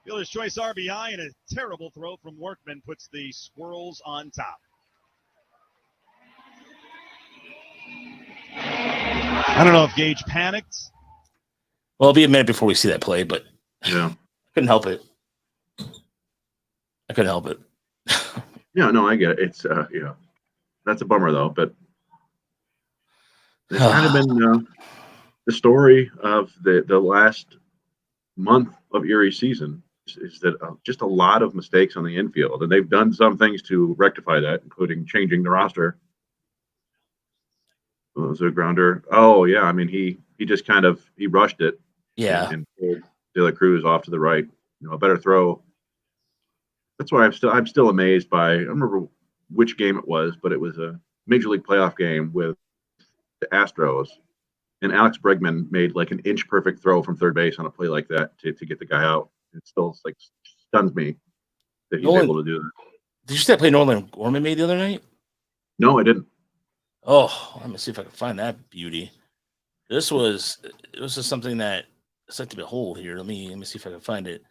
Fielder's choice RBI and a terrible throw from Workman puts the Squirrels on top. I don't know if Gage panicked. Well, it'll be a minute before we see that play, but Yeah. I couldn't help it. Yeah, no, I get it. It's, that's a bummer, though. But it's kind of been the story of the last month of Erie season is that just a lot of mistakes on the infield. And they've done some things to rectify that, including changing the roster. Was it a grounder? Oh, yeah. I mean, he just he rushed it. Yeah. And pulled De La Cruz off to the right. A better throw. That's why I'm still amazed by. I don't remember which game it was, but it was a Major League playoff game with the Astros, and Alex Bregman made like an inch perfect throw from third base on a play like that to get the guy out. It still stuns me that he's able to do that. Did you see that play Nolan Gorman made the other night? No, I didn't. Oh, let me see if I can find that beauty. This was something that it's like to behold here. Let me see if I can find it.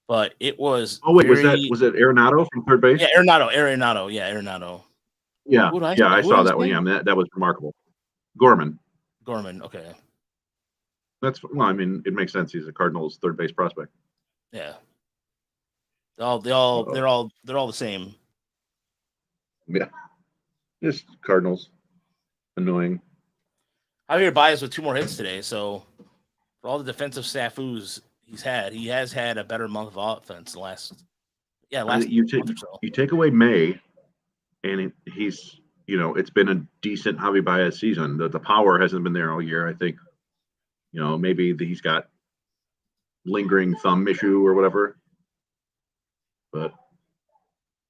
But it was. Oh wait, was it Arenado from third base? Yeah, Arenado. Yeah, Arenado. Yeah, I saw that one. Yeah, that was remarkable. Gorman. Okay. Well, I mean, it makes sense. He's a Cardinals third base prospect. Yeah. They're all the same. Yeah. Just Cardinals. Annoying. Javier Baez with 2 more hits today, so for all the defensive snafus he has had a better month of offense last month or so. You take away May, and it's been a decent Javi Baez season. The power hasn't been there all year. I think, maybe he's got lingering thumb issue or whatever. But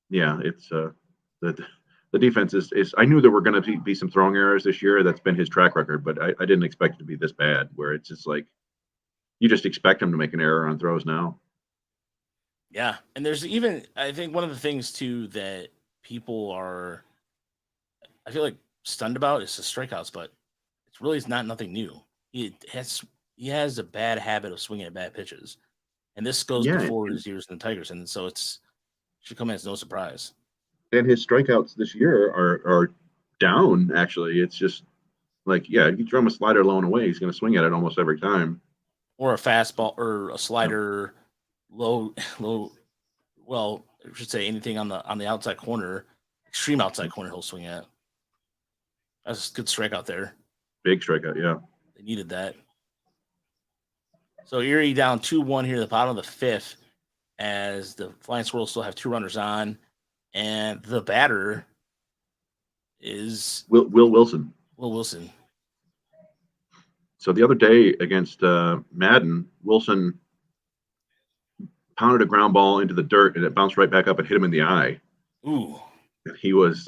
yeah, it's the defense is. I knew there were going to be some throwing errors this year. That's been his track record, but I didn't expect it to be this bad. Where it's just like you just expect him to make an error on throws now. Yeah, and there's even I think one of the things too that people are, I feel like stunned about is the strikeouts, but it's not nothing new. He has a bad habit of swinging at bad pitches, and this goes before his years in the Tigers, and so should come as no surprise. And his strikeouts this year are down. Actually, it's just like you throw him a slider low and away, he's going to swing at it almost every time. Or a fastball or a slider low. Well, I should say anything on the outside corner, extreme outside corner he'll swing at. That's a good strikeout there. Big strikeout, yeah. They needed that. So Erie down 2-1 here at the bottom of the 5th as the Flying Squirrels still have 2 runners on. And the batter is Will Wilson. Will Wilson. So the other day against Madden, Wilson pounded a ground ball into the dirt, and it bounced right back up and hit him in the eye. Ooh. He was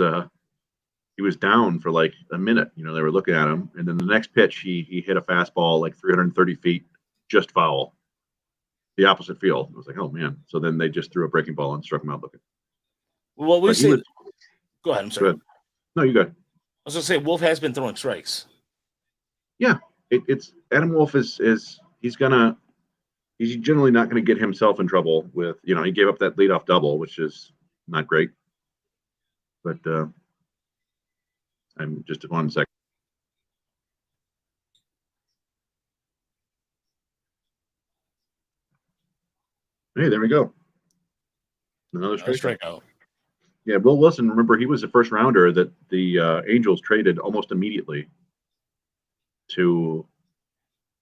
down for like a minute. They were looking at him, and then the next pitch, he hit a fastball like 330 feet, just foul, the opposite field. I was like, oh man. So then they just threw a breaking ball and struck him out looking. Well, go ahead. I'm sorry. Go ahead. No, you go ahead. I was going to say Wolf has been throwing strikes. Yeah, it's Adam Wolf is he's generally not going to get himself in trouble with he gave up that leadoff double, which is not great. But I'm just 1 second. Hey, there we go. Another strikeout. Yeah, Will Wilson, remember, he was a first rounder that the Angels traded almost immediately to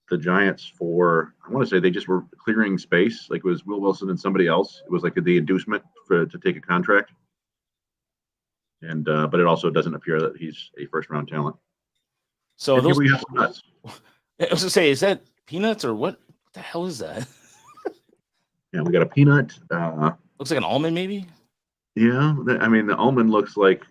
the Giants for, I want to say they just were clearing space. Like it was Will Wilson and somebody else. It was like the inducement to take a contract. And but it also doesn't appear that he's a first round talent. So and those here we have some nuts. I was going to say, is that peanuts or what? What the hell is that? Yeah, we got a peanut. Looks like an almond, maybe. Yeah, I mean the almond looks like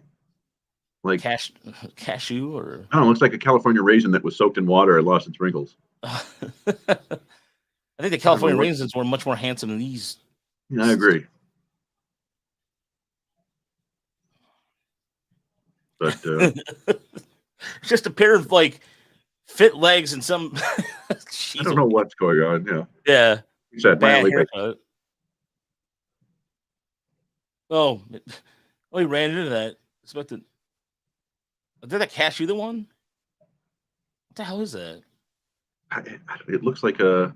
cashew, or I don't know. Looks like a California raisin that was soaked in water and lost in sprinkles. I think the California raisins were much more handsome than these. Yeah, I agree. But Just a pair of like fit legs and some. I don't know what's going on. Yeah. Yeah. You said Bad mildly haircut. Oh, he ran into that. Expected. Did that cash you the one? What the hell is that? It looks like a.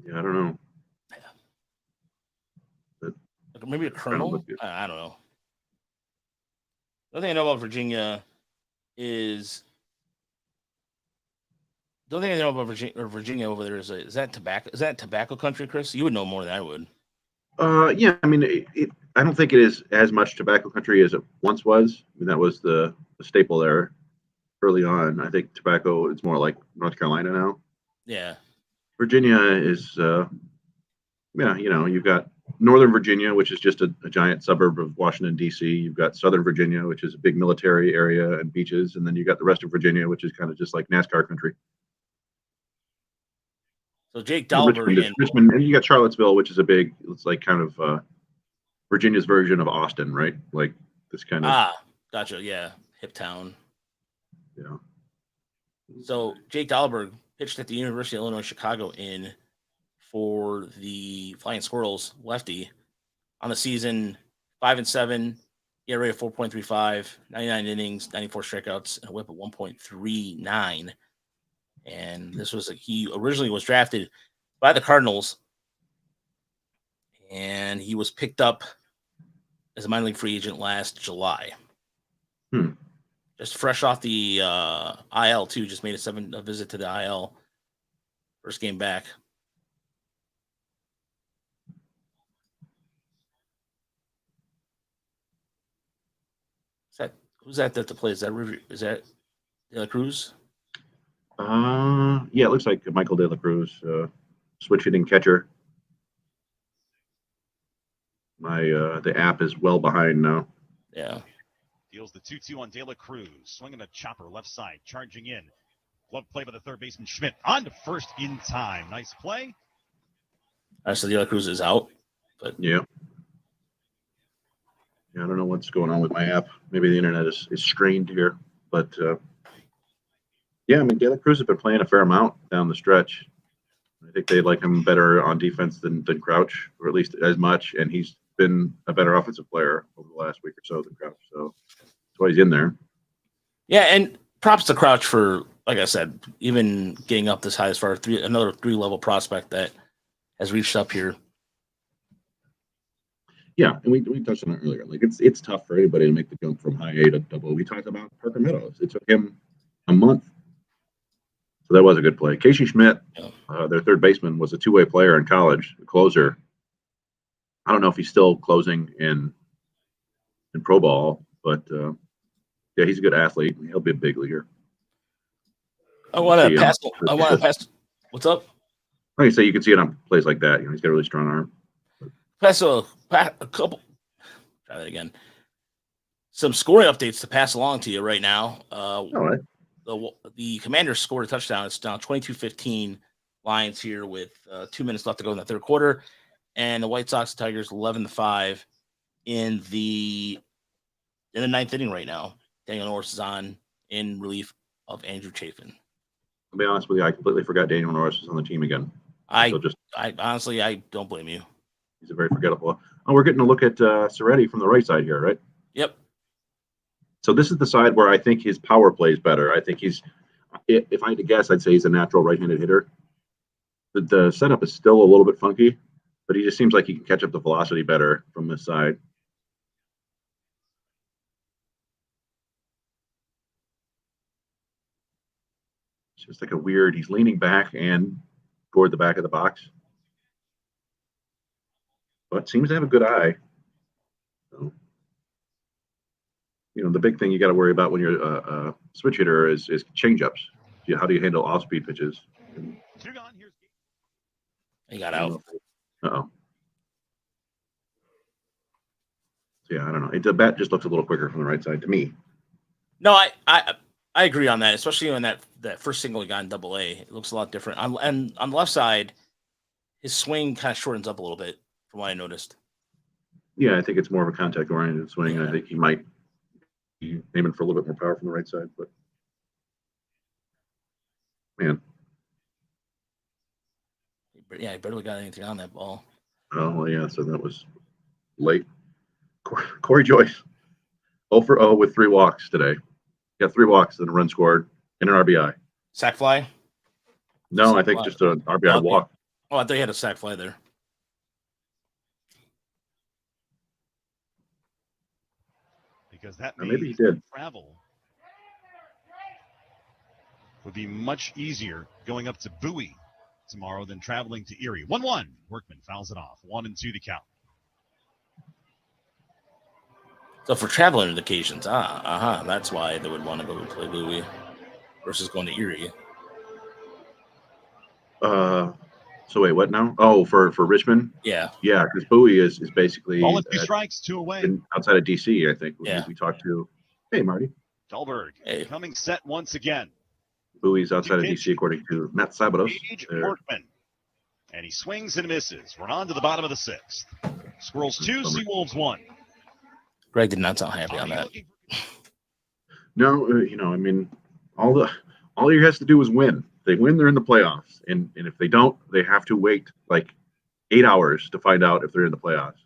Yeah, I don't know. Like maybe a kernel? I don't know. The thing I know about Virginia is. The only thing I know about Virginia over there is that tobacco? Is that tobacco country, Chris? You would know more than I would. Yeah, I mean, I don't think it is as much tobacco country as it once was. I mean, that was the staple there early on. I think tobacco is more like North Carolina now. Yeah. Virginia is, yeah, you've got Northern Virginia, which is just a giant suburb of Washington, D.C. You've got Southern Virginia, which is a big military area and beaches. And then you've got the rest of Virginia, which is kind of just like NASCAR country. So Jake Dahleberg Richmond, and you got Charlottesville, which is it's like kind of Virginia's version of Austin, right? Like this kind of. Gotcha. Yeah, hip town. Yeah. So Jake Dahleberg pitched at the University of Illinois Chicago for the Flying Squirrels, lefty, on the season 5-7, ERA of 4.35, 99 innings, 94 strikeouts, and a WHIP of 1.39. And he originally was drafted by the Cardinals, and he was picked up as a minor league free agent last July. Just fresh off the IL too. Just made a visit to the IL. First game back. Who's that plays? Is that De La Cruz? Yeah, it looks like Michael De La Cruz, switch hitting catcher. The app is well behind now. Yeah. Deals the 2-2 on De La Cruz. Swinging a chopper left side, charging in. Glove play by the third baseman Schmidt. On to first in time. Nice play. So De La Cruz is out. But yeah. I don't know what's going on with my app. Maybe the internet is strained here. But yeah, I mean, De La Cruz has been playing a fair amount down the stretch. I think they like him better on defense than Crouch, or at least as much. And he's been a better offensive player over the last week or so than Crouch. So that's why he's in there. Yeah, and props to Crouch for, like I said, even getting up this high as far as another 3-level prospect that has reached up here. Yeah, and we touched on it earlier. Like it's tough for anybody to make the jump from high A to double. We talked about Parker Meadows. It took him a month. So that was a good play. Casey Schmidt, their third baseman, was a two-way player in college, a closer. I don't know if he's still closing in pro ball, but yeah, he's a good athlete. He'll be a big leaguer. I want to pass. What's up? Like I say, you can see it on plays like that. He's got a really strong arm. Pass a couple. Try that again. Some scoring updates to pass along to you right now. All right. The Commanders scored a touchdown. It's down 22-15 Lions here with 2 minutes left to go in the third quarter. And the White Sox and Tigers 11-5 in the ninth inning right now. Daniel Norris is on in relief of Andrew Chafin. I'll be honest with you, I completely forgot Daniel Norris was on the team again. I honestly, I don't blame you. He's a very forgettable. Oh, we're getting a look at Serretti from the right side here, right? Yep. So this is the side where I think his power plays better. I think if I had to guess, I'd say he's a natural right-handed hitter. The setup is still a little bit funky, but he just seems like he can catch up the velocity better from this side. It's just like he's leaning back and toward the back of the box. But seems to have a good eye. So, the big thing you got to worry about when you're a switch hitter is changeups. How do you handle off-speed pitches? He got out. Uh-oh. So, yeah, I don't know. The bat just looks a little quicker from the right side to me. No, I agree on that, especially on that first single he got in Double A. It looks a lot different. And on the left side, his swing kind of shortens up a little bit from what I noticed. Yeah, I think it's more of a contact-oriented swing. Yeah. I think he might aiming for a little bit more power from the right side, but man, Yeah, he barely got anything on that ball. oh yeah, so that was late. Corey Joyce, 0 for 0 with 3 walks today. Got 3 walks and a run scored and an RBI. Sack fly? No, Sack I think fly. just an RBI walk. Oh, I thought he had a sack fly there. Because that Maybe he means did. travel would be much easier going up to Bowie tomorrow than traveling to Erie. 1-1. Workman fouls it off. 1-2 to count. So for traveling indications, that's why they would want to go play Bowie versus going to Erie. So wait, what now? Oh, for Richmond? Yeah. Yeah, because Bowie is basically Ball and 2 strikes, 2 away. outside of DC, I think. Yeah. We talked to, hey, Marty. Dahleberg Hey. coming set once again. Bowie's outside of DC, according to Matt Sabados. Workman. And he swings and misses. We're on to the bottom of the 6th. Squirrels 2, SeaWolves 1. Greg did not sound happy on that. No, I mean, all he has to do is win. If they win, they're in the playoffs, and if they don't, they have to wait like 8 hours to find out if they're in the playoffs,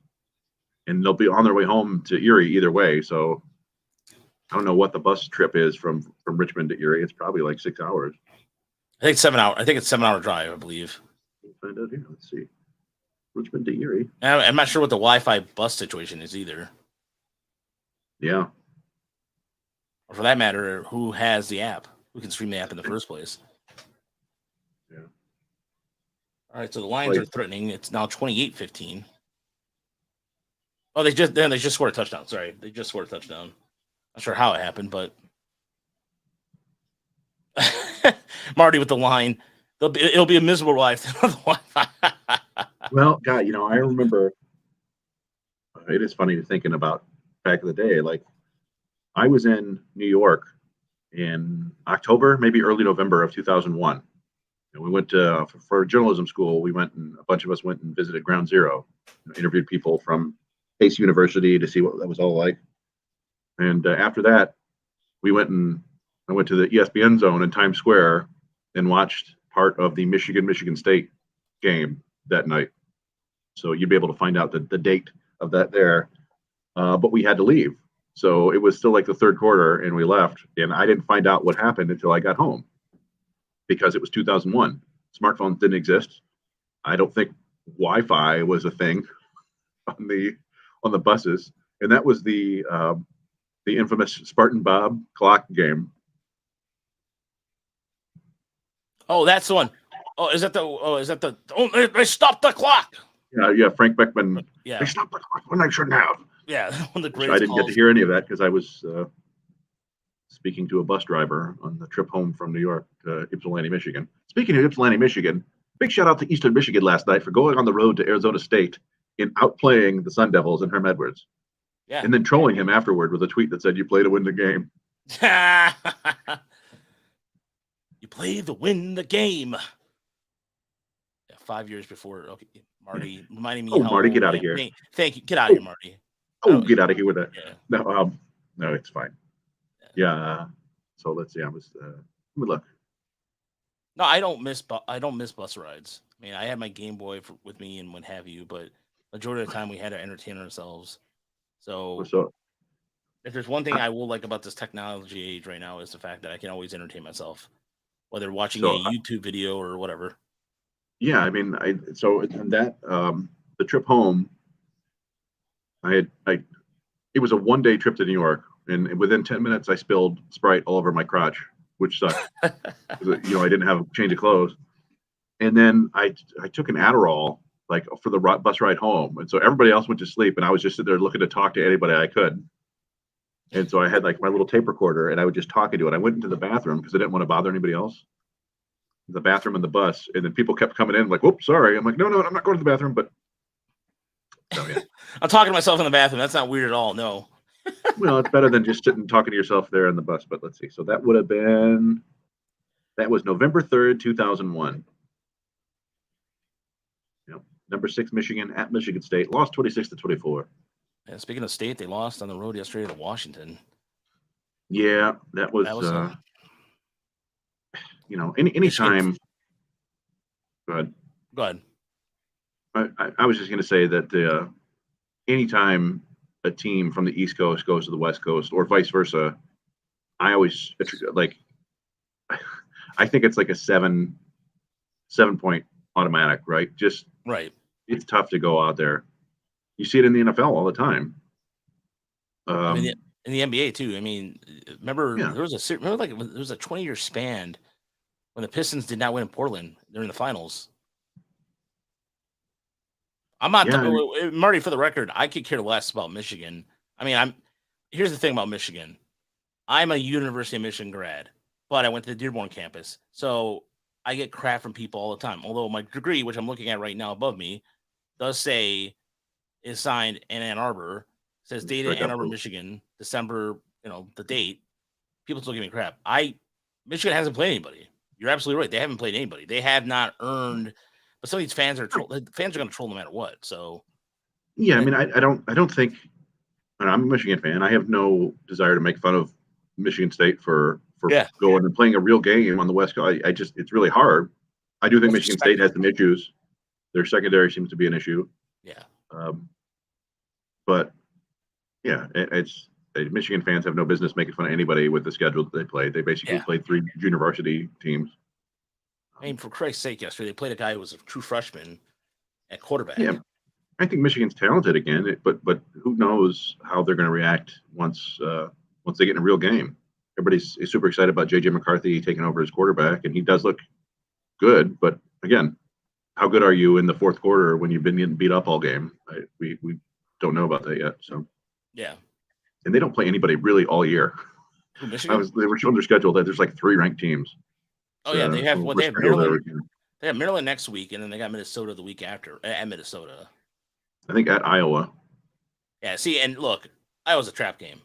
and they'll be on their way home to Erie either way. So I don't know what the bus trip is from Richmond to Erie. It's probably like 6 hours. I think 7 hours. I think it's 7-hour drive, I believe. Find out here. Let's see. Richmond to Erie. I'm not sure what the Wi-Fi bus situation is either. Yeah. Or for that matter, who has the app? Who can stream the app in the first place? Yeah. All right, so the Lions are threatening. It's now 28-15. Oh, they just scored a touchdown. Sorry, they just scored a touchdown. Not sure how it happened, but Marty with the line. It'll be a miserable life. Well, God, I remember. It is funny thinking about back in the day. Like, I was in New York in October, maybe early November of 2001. And we went to for journalism school. We went, and a bunch of us went and visited Ground Zero, interviewed people from Pace University to see what that was all like. And after that, I went to the ESPN zone in Times Square and watched part of the Michigan State game that night. So you'd be able to find out the date of that there. But we had to leave. So it was still like the third quarter, and we left. And I didn't find out what happened until I got home, because it was 2001. Smartphones didn't exist. I don't think Wi-Fi was a thing on the buses. And that was the infamous Spartan Bob clock game. Oh, that's the one. Oh, they stopped the clock. Yeah, Frank Beckman. Yeah. They stopped the clock when I shouldn't have. Yeah, one of the greatest. I didn't get to hear any of that because I was speaking to a bus driver on the trip home from New York to Ypsilanti, Michigan. Speaking of Ypsilanti, Michigan, big shout out to Eastern Michigan last night for going on the road to Arizona State and outplaying the Sun Devils and Herm Edwards. Yeah. And then trolling him afterward with a tweet that said, "You play to win the game." You play to win the game. Yeah, 5 years before. Okay, Marty, reminding me. Oh, Marty, get out of here. Thank you. Get out of here, Marty. Oh, get out of here with that. Yeah. No, it's fine. Yeah. So let's see. Let me look. No, I don't miss bus rides. I mean, I had my Game Boy with me and what have you, but majority of the time we had to entertain ourselves. So if there's one thing I will like about this technology age right now is the fact that I can always entertain myself, whether watching a YouTube video or whatever. Yeah, I mean, the trip home, it was a 1-day trip to New York, and within 10 minutes I spilled Sprite all over my crotch, which sucked. I didn't have a change of clothes, and then I took an Adderall like for the bus ride home, and so everybody else went to sleep, and I was just sitting there looking to talk to anybody I could. And so I had like my little tape recorder, and I would just talk into it. I went into the bathroom because I didn't want to bother anybody else. The bathroom and the bus, and then people kept coming in like, "Whoops, sorry." I'm like, "No, I'm not going to the bathroom." But yeah. I'm talking to myself in the bathroom. That's not weird at all. No. Well, it's better than just sitting talking to yourself there in the bus. But let's see. So that was November 3rd, 2001. Number 6 Michigan at Michigan State lost 26-24. Yeah, speaking of state, they lost on the road yesterday to Washington. Yeah, that was, anytime. But Go ahead. I was just going to say that anytime a team from the East Coast goes to the West Coast or vice versa, I always like. I think it's like a 7 point automatic, right? Just Right. it's tough to go out there. You see it in the NFL all the time. I mean, in the NBA too. I mean, remember Yeah. there was there was a 20-year span when the Pistons did not win in Portland during the finals. I'm not Marty. For the record, I could care less about Michigan. I mean, here's the thing about Michigan. I'm a University of Michigan grad, but I went to the Dearborn campus, so I get crap from people all the time. Although my degree, which I'm looking at right now above me, does say is signed in Ann Arbor, says dated Ann Arbor, Michigan, December. The date. People still give me crap. Michigan hasn't played anybody. You're absolutely right. They haven't played anybody. They have not earned. But some of these fans are going to troll no matter what. So, yeah, I mean, I don't think. I'm a Michigan fan. I have no desire to make fun of Michigan State for going and playing a real game on the West Coast. It's really hard. I do think Michigan State has some issues. Their secondary seems to be an issue. Yeah. But yeah, Michigan fans have no business making fun of anybody with the schedule that they play. They basically played 3 junior varsity teams. I mean, for Christ's sake, yesterday they played a guy who was a true freshman at quarterback. Yeah, I think Michigan's talented again, but who knows how they're going to react once they get in a real game. Everybody's super excited about J.J. McCarthy taking over as quarterback, and he does look good. But again, how good are you in the fourth quarter when you've been getting beat up all game? We don't know about that yet. So yeah, and they don't play anybody really all year. Michigan? They were showing their schedule that there's like 3 ranked teams. Oh yeah, they have Maryland. They have Maryland next week, and then they got Minnesota the week after at Minnesota. I think at Iowa. Yeah, see, and look, Iowa's a trap game.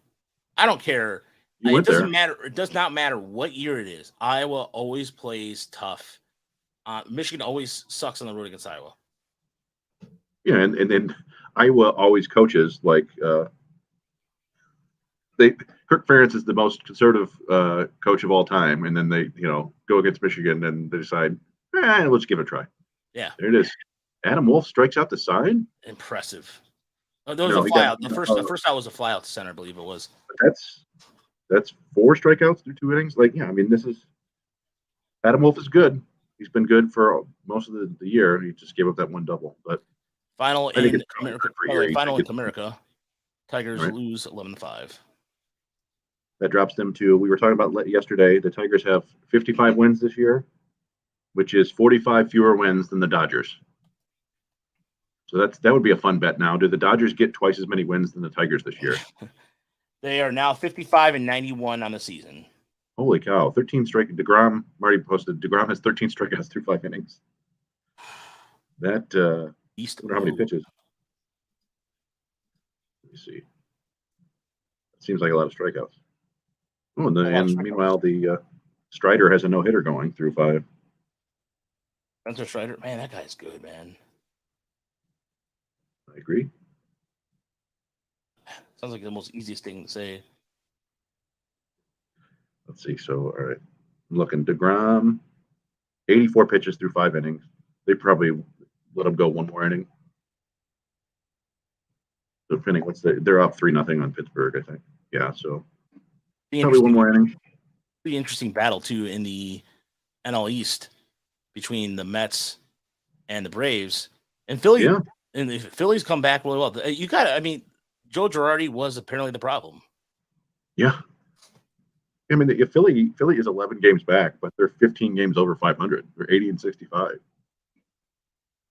I don't care. It doesn't matter. It does not matter what year it is. Iowa always plays tough. Michigan always sucks on the road against Iowa. Yeah, and then Iowa always coaches like Kirk Ferentz is the most conservative coach of all time, and then they go against Michigan and they decide, let's give it a try. Yeah, there it is. Adam Wolf strikes out the side. Impressive. There was a fly out. The first out was a fly out to center, I believe it was. That's 4 strikeouts through 2 innings. I mean, this is Adam Wolf is good. He's been good for most of the year. He just gave up that 1 double. But final in Comerica, Tigers lose 11-5. That drops them to, we were talking about yesterday, the Tigers have 55 wins this year, which is 45 fewer wins than the Dodgers. So that would be a fun bet now. Do the Dodgers get twice as many wins than the Tigers this year? They are now 55-91 on the season. Holy cow. 13 strike. DeGrom, Marty posted, DeGrom has 13 strikeouts through 5 innings. That, I wonder how many pitches. Let me see. It seems like a lot of strikeouts. Oh, and meanwhile, the Strider has a no-hitter going through 5. Spencer Strider, man, that guy's good, man. I agree. Sounds like the most easiest thing to say. Let's see. So, all right. I'm looking. DeGrom, 84 pitches through 5 innings. They probably let him go 1 more inning. So, depending, they're up 3-0 on Pittsburgh, I think. Yeah, so probably 1 more inning. Pretty interesting battle, too, in the NL East between the Mets and the Braves. And Philly. Yeah. And if Philly's come back really well, Joe Girardi was apparently the problem. Yeah. I mean, if Philly is 11 games back, but they're 15 games over 500. They're 80-65.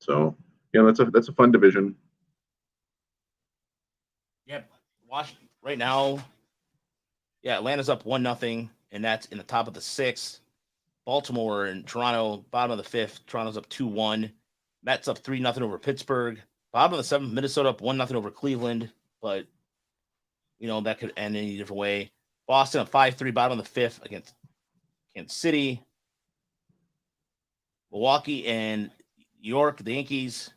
So, that's a fun division. Yep. Washington right now. Yeah, Atlanta's up 1-0, and that's in the top of the 6th. Baltimore and Toronto, bottom of the 5th. Toronto's up 2-1. Mets up 3-0 over Pittsburgh. Bottom of the 7th, Minnesota up 1-0 over Cleveland, but that could end any different way. Boston up 5-3, bottom of the 5th against Kansas City. Milwaukee and New York, the Yankees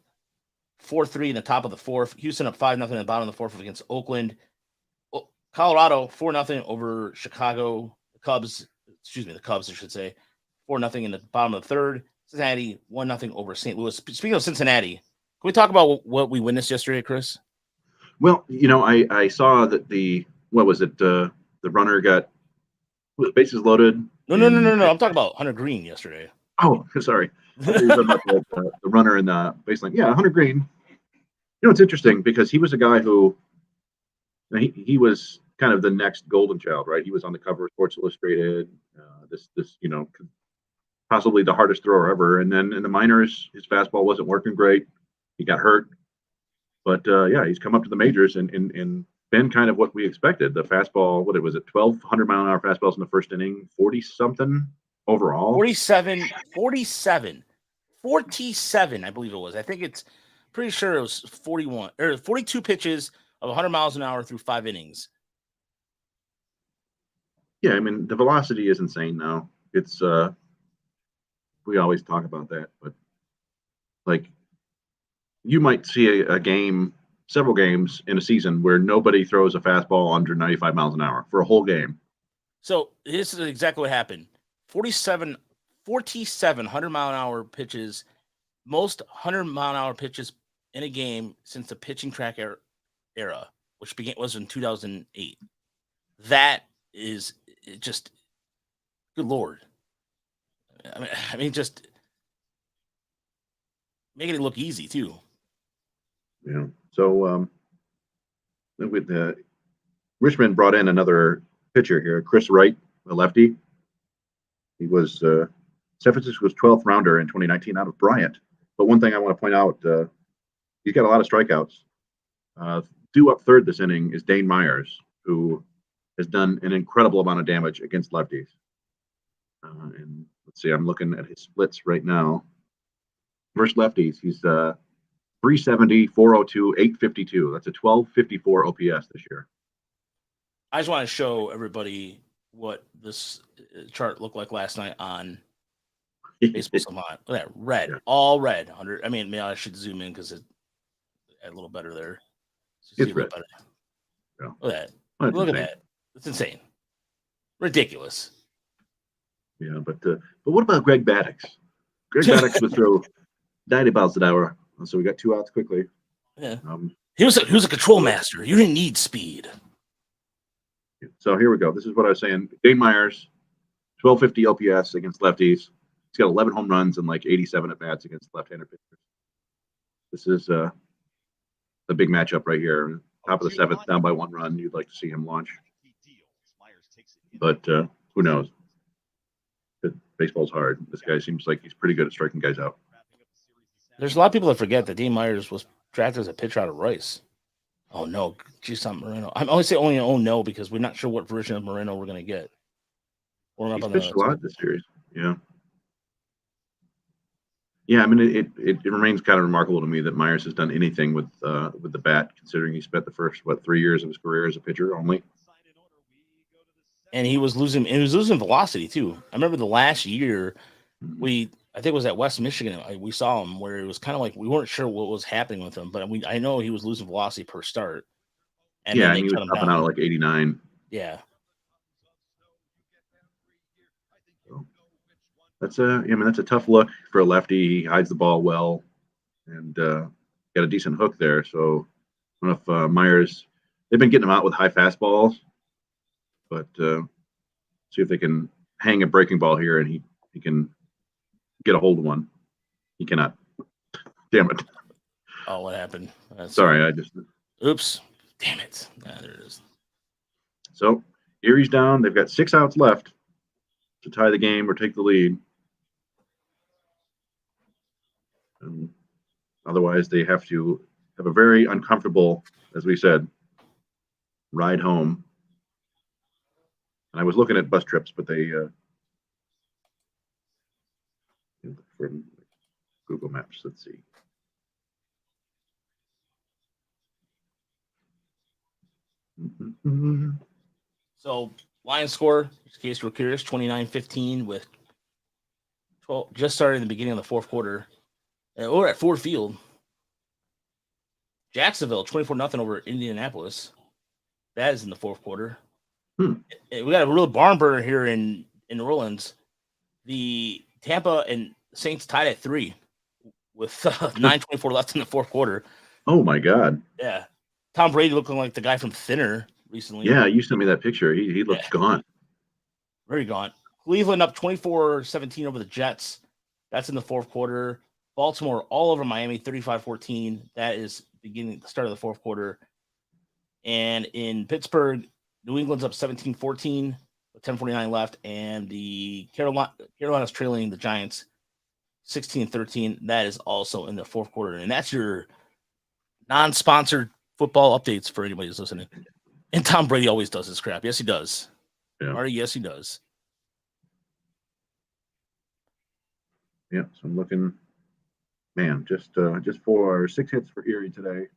4-3 in the top of the 4th. Houston up 5-0 in the bottom of the 4th against Oakland. Colorado 4-0 over Chicago. The Cubs, I should say, 4-0 in the bottom of the third. Cincinnati 1-0 over St. Louis. Speaking of Cincinnati, can we talk about what we witnessed yesterday, Chris? Well, I saw that the runner got bases loaded. No. I'm talking about Hunter Green yesterday. Oh, sorry. I thought you were talking about the runner in the baseline. Yeah, Hunter Green. It's interesting because he was a guy who he was kind of the next golden child, right? He was on the cover of Sports Illustrated. This possibly the hardest thrower ever. And then in the minors, his fastball wasn't working great. He got hurt. But he's come up to the majors and been kind of what we expected. The fastball, 1,200 mile an hour fastballs in the first inning, 40 something overall. 47, I believe it was. I think it's pretty sure it was 41 or 42 pitches of 100 miles an hour through 5 innings. Yeah, I mean, the velocity is insane now. It's we always talk about that, but like you might see a game, several games in a season where nobody throws a fastball under 95 miles an hour for a whole game. So this is exactly what happened. 47 100 mile an hour pitches, most 100 mile an hour pitches in a game since the pitching track era, which was in 2008. That is just good Lord. I mean, just making it look easy too. Yeah. So with Richmond brought in another pitcher here, Chris Wright, a lefty. He was San Francisco's 12th rounder in 2019 out of Bryant. But one thing I want to point out, he's got a lot of strikeouts. Due up third this inning is Dane Myers, who has done an incredible amount of damage against lefties. And let's see, I'm looking at his splits right now. Versus lefties, he's 370, 402, 852. That's a 1254 OPS this year. I just want to show everybody what this chart looked like last night on Baseball Savant. Look at that, red, all red. 100. I mean, maybe I should zoom in because it's a little better there. It's red. Yeah. Look at that. Look at that. It's insane. Ridiculous. Yeah, but what about Greg Maddux? Greg Maddux would throw 90 miles an hour. So we got 2 outs quickly. Yeah. He was a control master. You didn't need speed. So here we go. This is what I was saying. Dane Myers, 1250 OPS against lefties. He's got 11 home runs and like 87 at bats against left-handed pitchers. This is a big matchup right here. Top of the 7th, down by 1 run. You'd like to see him launch. But who knows? Baseball's hard. This guy seems like he's pretty good at striking guys out. There's a lot of people that forget that Dane Myers was drafted as a pitcher out of Rice. Oh no, geez, I'm Moreno. I'm only saying oh no because we're not sure what version of Moreno we're going to get. He's pitched a lot this series. Yeah. Yeah, I mean it remains kind of remarkable to me that Myers has done anything with the bat, considering he spent the first 3 years of his career as a pitcher only. And he was losing velocity too. I remember the last year I think it was at West Michigan. We saw him where it was kind of like we weren't sure what was happening with him, but I know he was losing velocity per start. And yeah, and he was topping out at like 89. Yeah. So that's a tough look for a lefty. He hides the ball well, and got a decent hook there. So I don't know if Myers, they've been getting him out with high fastballs, but see if they can hang a breaking ball here, and he can get a hold of one. He cannot. Damn it. Oh, what happened? Sorry, I just. Oops. Damn it. There it is. So Erie's down. They've got 6 outs left to tie the game or take the lead. And otherwise, they have to have a very uncomfortable, as we said, ride home. And I was looking at bus trips, but they from Google Maps. Let's see. So Lions score, in case you're curious, 29-15 with 12 just started in the beginning of the 4th quarter. We're at Ford Field. Jacksonville 24-0 over Indianapolis. That is in the fourth quarter. Hmm. We got a real barn burner here in New Orleans. The Tampa and Saints tied at 3 with 9:24 left in the fourth quarter. Oh my God. Yeah. Tom Brady looking like the guy from Thinner recently. Yeah, you sent me that picture. He looked gone. Very gone. Cleveland up 24-17 over the Jets. That's in the fourth quarter. Baltimore all over Miami, 35-14. That is the start of the fourth quarter. And in Pittsburgh, New England's up 17-14 with 10:49 left. And the Carolina's trailing the Giants 16-13. That is also in the fourth quarter. And that's your non-sponsored football updates for anybody who's listening. And Tom Brady always does this crap. Yes, he does. Yeah. Marty, yes, he does. Yeah, so I'm looking, man, just 6 hits for Erie today.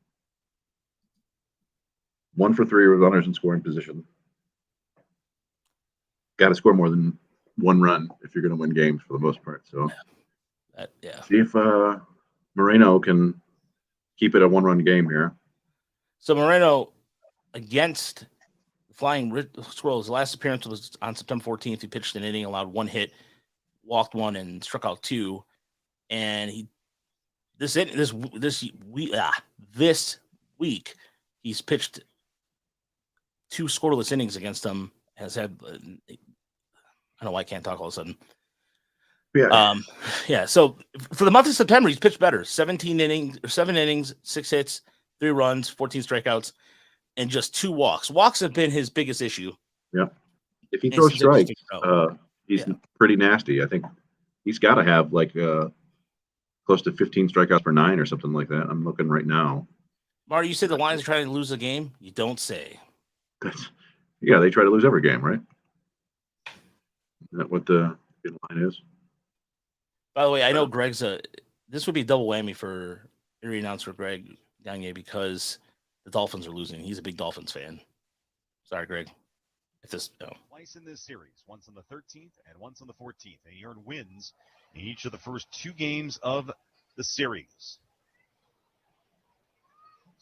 1 for 3 with runners in scoring position. Got to score more than 1 run if you're going to win games for the most part. So, see if Moreno can keep it a 1-run game here. So Moreno against the Flying Squirrels, last appearance was on September 14th. He pitched an inning, allowed 1 hit, walked 1, and struck out 2. And this week he's pitched 2 scoreless innings against them. Has had I don't know why I can't talk all of a sudden. Yeah. So for the month of September, he's pitched better. 7 innings, 6 hits, 3 runs, 14 strikeouts, and just 2 walks. Walks have been his biggest issue. Yeah. If he throws strikes, he's pretty nasty. I think he's got to have like close to 15 strikeouts per 9 or something like that. I'm looking right now. Marty, you said the Lions are trying to lose a game? You don't say. Yeah, they try to lose every game, right? Is that what the line is? By the way, I know Greg's this would be a double whammy for Erie announcer Greg Gagne because the Dolphins are losing. He's a big Dolphins fan. Sorry, Greg. Twice in this series, once on the 13th and once on the 14th. And he earned wins in each of the first 2 games of the series.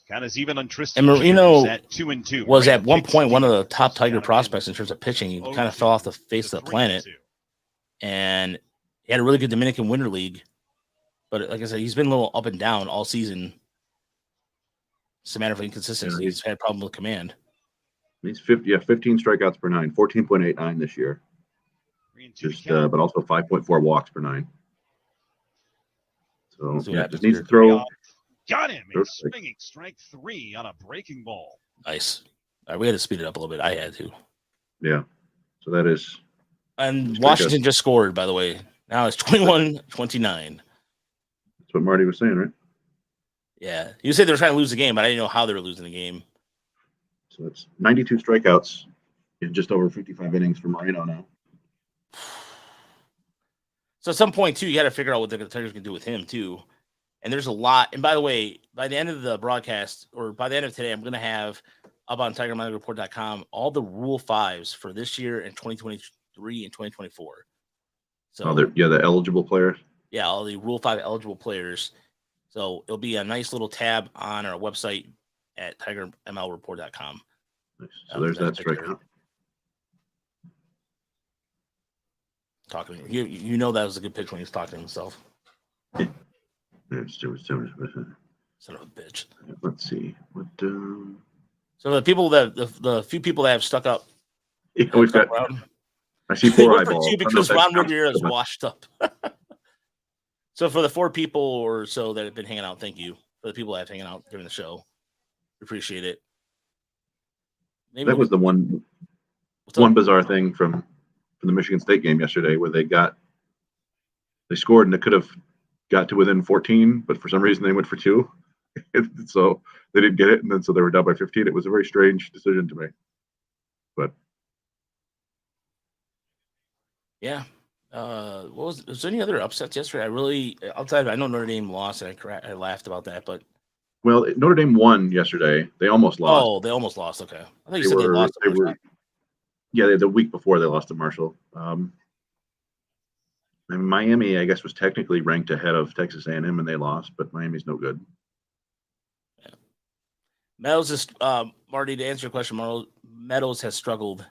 Kind of even on Tristan. And Marino at 2-2. Was at one point one of the top Tiger prospects in terms of pitching. He kind of fell off the face of the planet. And he had a really good Dominican Winter League. But like I said, he's been a little up and down all season. It's a matter of inconsistency. He's had a problem with command. He's 15 strikeouts per 9, 14.89 this year. But also 5.4 walks per 9. So just needs to throw. Got him. He's swinging strike 3 on a breaking ball. Nice. All right, we had to speed it up a little bit. I had to. Yeah. So that is. And Washington just scored, by the way. Now it's 21-29. That's what Marty was saying, right? Yeah. You said they were trying to lose the game, but I didn't know how they were losing the game. So it's 92 strikeouts in just over 55 innings for Moreno now. So at some point, too, you got to figure out what the Tigers can do with him, too. And there's a lot. And by the way, by the end of the broadcast, or by the end of today, I'm going to have up on TigerMindReport.com all the Rule 5s for this year and 2023 and 2024. So the eligible players. Yeah, all the Rule 5 eligible players. So it'll be a nice little tab on our website at TigerMLReport.com. Nice. So there's that strikeout. Talking, you know that was a good pitch when he's talking to himself. Son of a bitch. Let's see what. So the people the few people that have stuck up. Yeah, we've got. I see 4 eyeballs. Because Ron Rivera is washed up. So for the 4 people or so that have been hanging out, thank you. For the people that have hanging out during the show, appreciate it. Maybe that was the one bizarre thing from the Michigan State game yesterday, where they scored and it could have got to within 14, but for some reason they went for 2. So they didn't get it, and then so they were down by 15. It was a very strange decision to make. But yeah. Was there any other upsets yesterday? I know Notre Dame lost, and I laughed about that, but Notre Dame won yesterday. They almost lost. Oh, they almost lost. Okay, I thought you said they lost. Yeah, the week before they lost to Marshall. And Miami, I guess, was technically ranked ahead of Texas A&M, and they lost, but Miami's no good. Yeah. That was just Marty, to answer your question, Meadows has struggled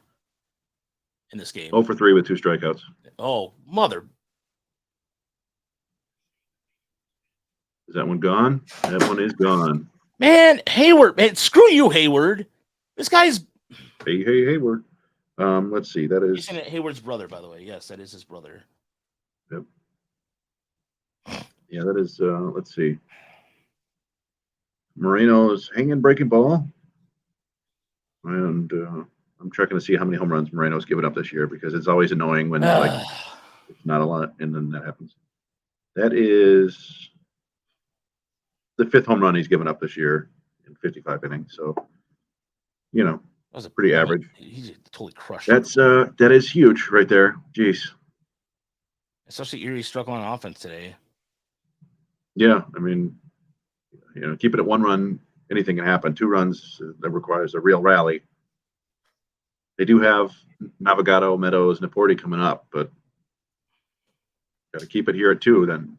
in this game. 0 for 3 with 2 strikeouts. Oh, mother. Is that one gone? That one is gone. Man, Hayward. Man, screw you, Hayward. This guy's. Hey, Hayward. Let's see. That is. Isn't it Hayward's brother, by the way? Yes, that is his brother. Yep. Yeah, that is. Let's see. Moreno's hanging breaking ball. And I'm checking to see how many home runs Moreno's given up this year because it's always annoying when like it's not a lot and then that happens. That is the 5th home run he's given up this year in 55 innings. So, you know, that was pretty average. He's totally crushed. That is huge right there. Jeez. Especially Erie struggling on offense today. Yeah, I mean, keep it at 1 run. Anything can happen. 2 runs, that requires a real rally. They do have Navigato, Meadows, Naporti coming up, but got to keep it here at 2 then.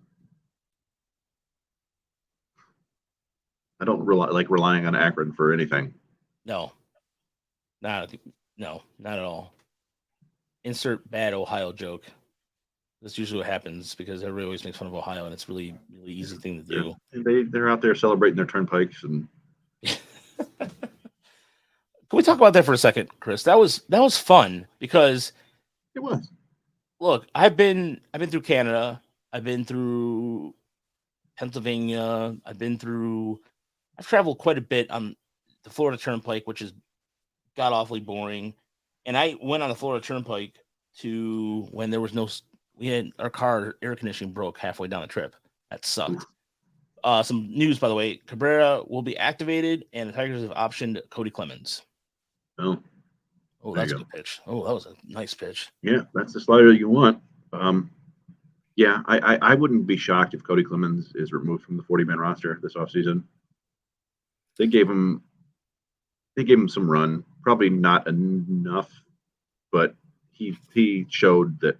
I don't like relying on Akron for anything. No. Not at all. Insert bad Ohio joke. That's usually what happens because everybody always makes fun of Ohio, and it's really, really easy thing to do. They're out there celebrating their turnpikes and. Can we talk about that for a second, Chris? That was fun because it was. Look, I've been through Canada. I've been through Pennsylvania. I've traveled quite a bit on the Florida Turnpike, which is god awfully boring. And I went on the Florida Turnpike to when there was we had our car air conditioning broke halfway down the trip. That sucked. Some news, by the way, Cabrera will be activated and the Tigers have optioned Cody Clemens. Oh, that's a good pitch. Oh, that was a nice pitch. Yeah, that's the slider you want. Yeah, I wouldn't be shocked if Cody Clemens is removed from the 40-man roster this offseason. They gave him some run, probably not enough, but he showed that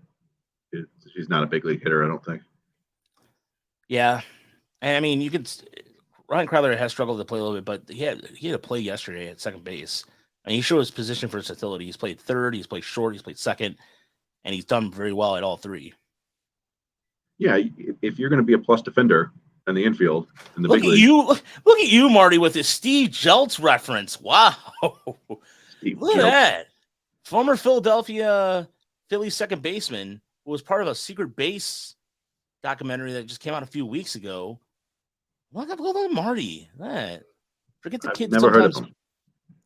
he's not a big league hitter, I don't think. Yeah, and I mean Ryan Crowther has struggled to play a little bit, but he had to play yesterday at second base. And he showed his position for versatility. He's played third, he's played short, he's played second, and he's done very well at all 3. Yeah, if you're going to be a plus defender in the infield in the look big at league, look at you, Marty, with this Steve Jeltz reference. Wow, look at that. Former Philadelphia Phillies second baseman who was part of a secret base documentary that just came out a few weeks ago. Look at Marty. That forget the kids. Never heard of him.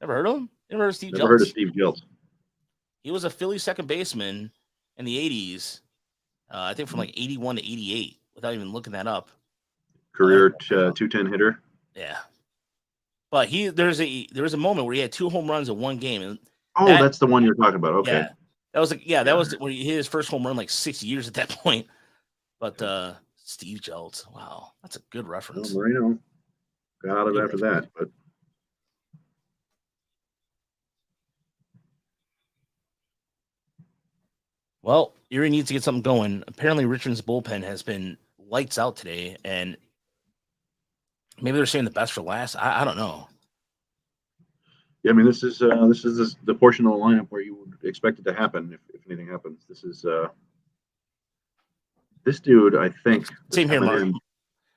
Never heard of him? Never heard of Steve Jeltz? Never heard of Steve Jeltz. He was a Philly second baseman in the 80s. I think from like 81 to 88, without even looking that up. Career 210 hitter. Yeah. But there was a moment where he had 2 home runs in one game. And that's the one you're talking about. Okay. Yeah. That was when he hit his first home run in like 6 years at that point. But Steve Jeltz, wow, that's a good reference. Well, Moreno got out of it after that, but well, Erie needs to get something going. Apparently, Richmond's bullpen has been lights out today, and maybe they're saving the best for last. I don't know. Yeah, I mean, this is the portion of the lineup where you would expect it to happen if anything happens. This is this dude, I think. Same here, Marty.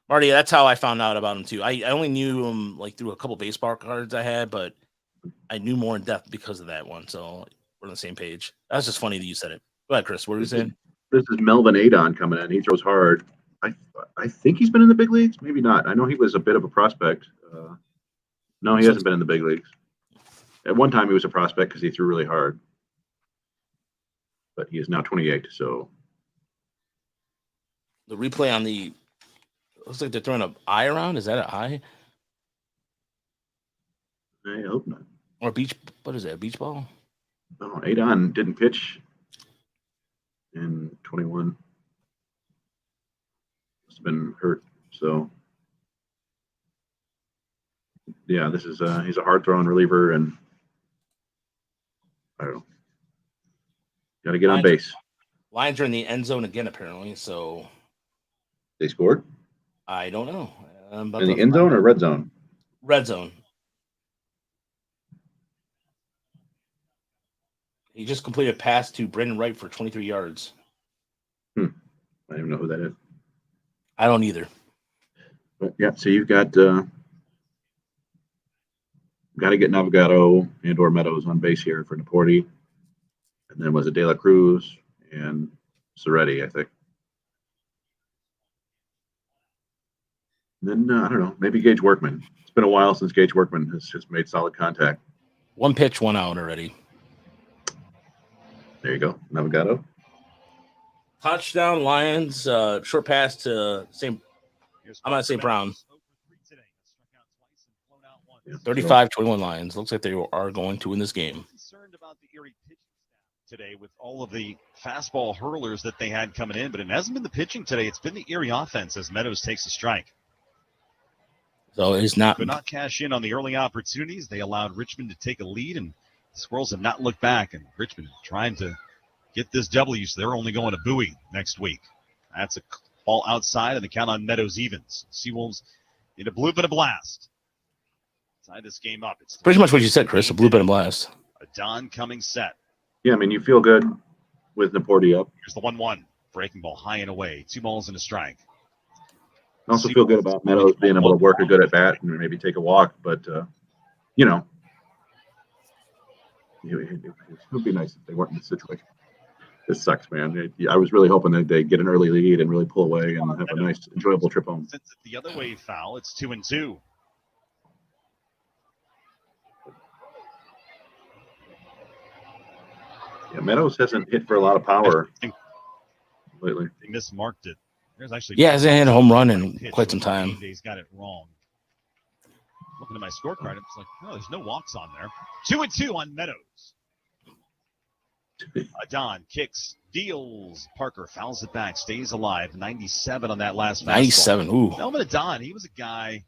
Marty, that's how I found out about him too. I only knew him like through a couple baseball cards I had, but I knew more in depth because of that one. So we're on the same page. That was just funny that you said it. Go ahead, Chris. What were you saying? This is Melvin Adon coming in. He throws hard. I think he's been in the big leagues. Maybe not. I know he was a bit of a prospect. No, he hasn't been in the big leagues. At one time, he was a prospect because he threw really hard. But he is now 28. So the replay on the looks like they're throwing an eye around. Is that an eye? I hope not. Or beach? What is that? A beach ball? No, Adon didn't pitch in 21. Must have been hurt. So yeah, this is he's a hard throwing reliever, and I don't know. Got to get on base. Lions are in the end zone again, apparently. So they scored. I don't know. In the end zone or red zone? Red zone. He just completed a pass to Brendan Wright for 23 yards. I don't even know who that is. I don't either. But yeah, so you've got to get Navigato and or Meadows on base here for Naporti. And then was it De La Cruz and Soretti, I think. And then I don't know, maybe Gage Workman. It's been a while since Gage Workman has made solid contact. One pitch, one out already. There you go, Navigato. Touchdown Lions. Short pass to St. I'm going to say Brown. Yeah, 35-21 Lions. Looks like they are going to win this game. Concerned about the Erie pitching staff today with all of the fastball hurlers that they had coming in, but it hasn't been the pitching today. It's been the Erie offense as Meadows takes a strike. So it's not. Could not cash in on the early opportunities. They allowed Richmond to take a lead, and the Squirrels have not looked back. And Richmond trying to get this W, so they're only going to Bowie next week. That's a ball outside, and the count on Meadows evens. SeaWolves in a bloop and a blast. Tie this game up. It's Pretty much what you said, Chris. A bloop and a blast. A Don coming set. Yeah, I mean, you feel good with Naporti up. Here's the 1-1. Breaking ball high and away. 2 balls and a strike. I also feel good about Meadows being able to work a good at bat and maybe take a walk, but you know, it would be nice if they weren't in this situation. This sucks, man. I was really hoping that they get an early lead and really pull away and have a nice, enjoyable trip home. Since it's the other way foul, it's 2-2. Yeah, Meadows hasn't hit for a lot of power lately. They mismarked it. There's actually hasn't hit a home run in quite some time. He's got it wrong. Looking at my scorecard, it's like, no, there's no walks on there. 2-2 on Meadows. Adon kicks, deals. Parker fouls it back, stays alive. 97 on that last fastball. 97. Ooh. Melvin Adon, he was a guy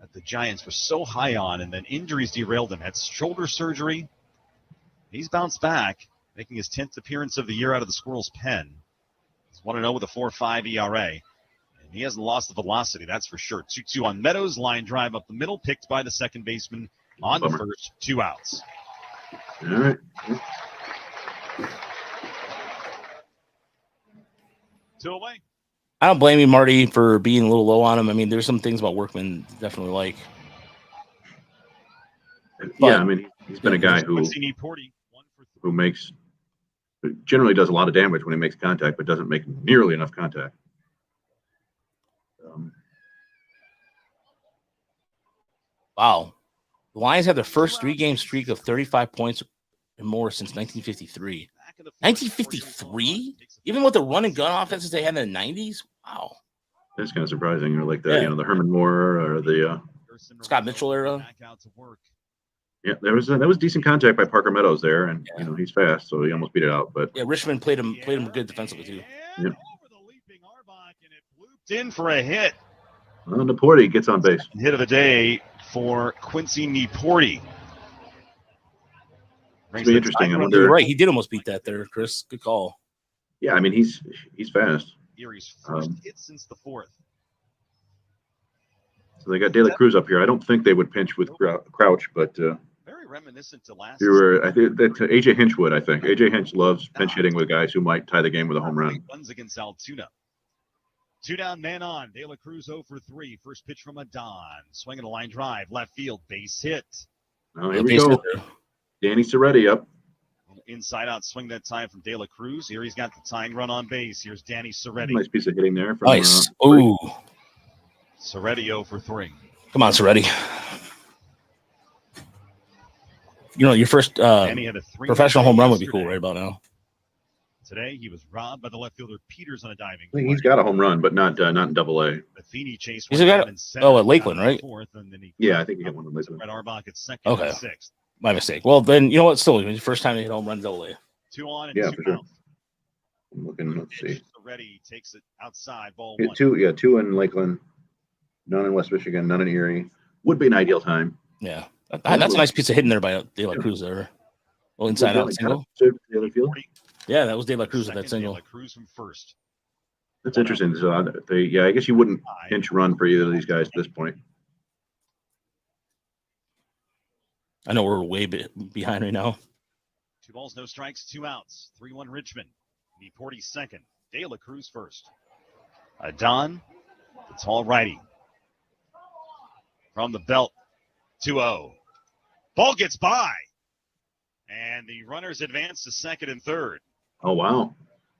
that the Giants were so high on, and then injuries derailed him. Had shoulder surgery. He's bounced back, making his 10th appearance of the year out of the Squirrels' pen. He's 1-0 with a 4.5 ERA. And he hasn't lost the velocity, that's for sure. 2-2 on Meadows. Line drive up the middle, picked by the second baseman on the first. 2 outs. All right. 2 away. I don't blame you, Marty, for being a little low on him. I mean, there's some things about Workman definitely like. Yeah, I mean, he's been a guy who generally does a lot of damage when he makes contact, but doesn't make nearly enough contact. Wow. The Lions have their first 3-game streak of 35 points and more since 1953. 1953? Even with the run and gun offenses they had in the 90s? Wow. That's kind of surprising. Or like the the Herman Moore or the Scott Mitchell era. Yeah, that was decent contact by Parker Meadows there, and you know he's fast, so he almost beat it out. But yeah, Richmond played him good defensively too. Yeah. In for a hit. Well, Naporti gets on base. Hit of the day for Quincy Naporti. It's be interesting. I wonder. You're right, he did almost beat that there, Chris. Good call. Yeah, I mean he's fast. Erie's first hit since the 4th. So they got De La Cruz up here. I don't think they would pinch with Crouch, but very reminiscent to last. I think that AJ Hinch would. I think AJ Hinch loves pinch hitting with guys who might tie the game with a home run. Runs against Altoona. 2 down, man on. De La Cruz 0 for 3. First pitch from Adon. Swinging a line drive, left field, base hit. Oh, here we go. Danny Soretti up. Inside out swing that time from De La Cruz. Here he's got the tying run on base. Here's Danny Soretti. Nice piece of hitting there. From, nice. Ooh. Soretti 0 for 3. Come on, Soretti. You know, your first professional home run would be cool right about now. Today, he was robbed by the left fielder Peters on a diving. I think he's got a home run, but not in Double-A. Athene chased. He's got at Lakeland, right? Yeah, I think he hit one in Lakeland. Red Arbach at second. Okay. And 6th. My mistake. Well, then you know what? Still, it's the first time they hit home runs Double-A. 2 on and 2 for sure. out. I'm looking. Let's see. Soretti takes it outside. Ball Hit 1. 2 in Lakeland, none in West Michigan, none in Erie. Would be an ideal time. Yeah, that's a nice piece of hitting there by De La Cruz there. Well, inside out single. The other field. Yeah, that was De La Cruz with that single. De La Cruz from first. That's interesting. So I guess you wouldn't pinch run for either of these guys at this point. I know we're way behind right now. 2 balls, no strikes, 2 outs. 3-1 Richmond. Niporti second. De La Cruz first. Adon, the tall righty. From the belt, 2-0. Ball gets by. And the runners advance to second and third. Oh, wow.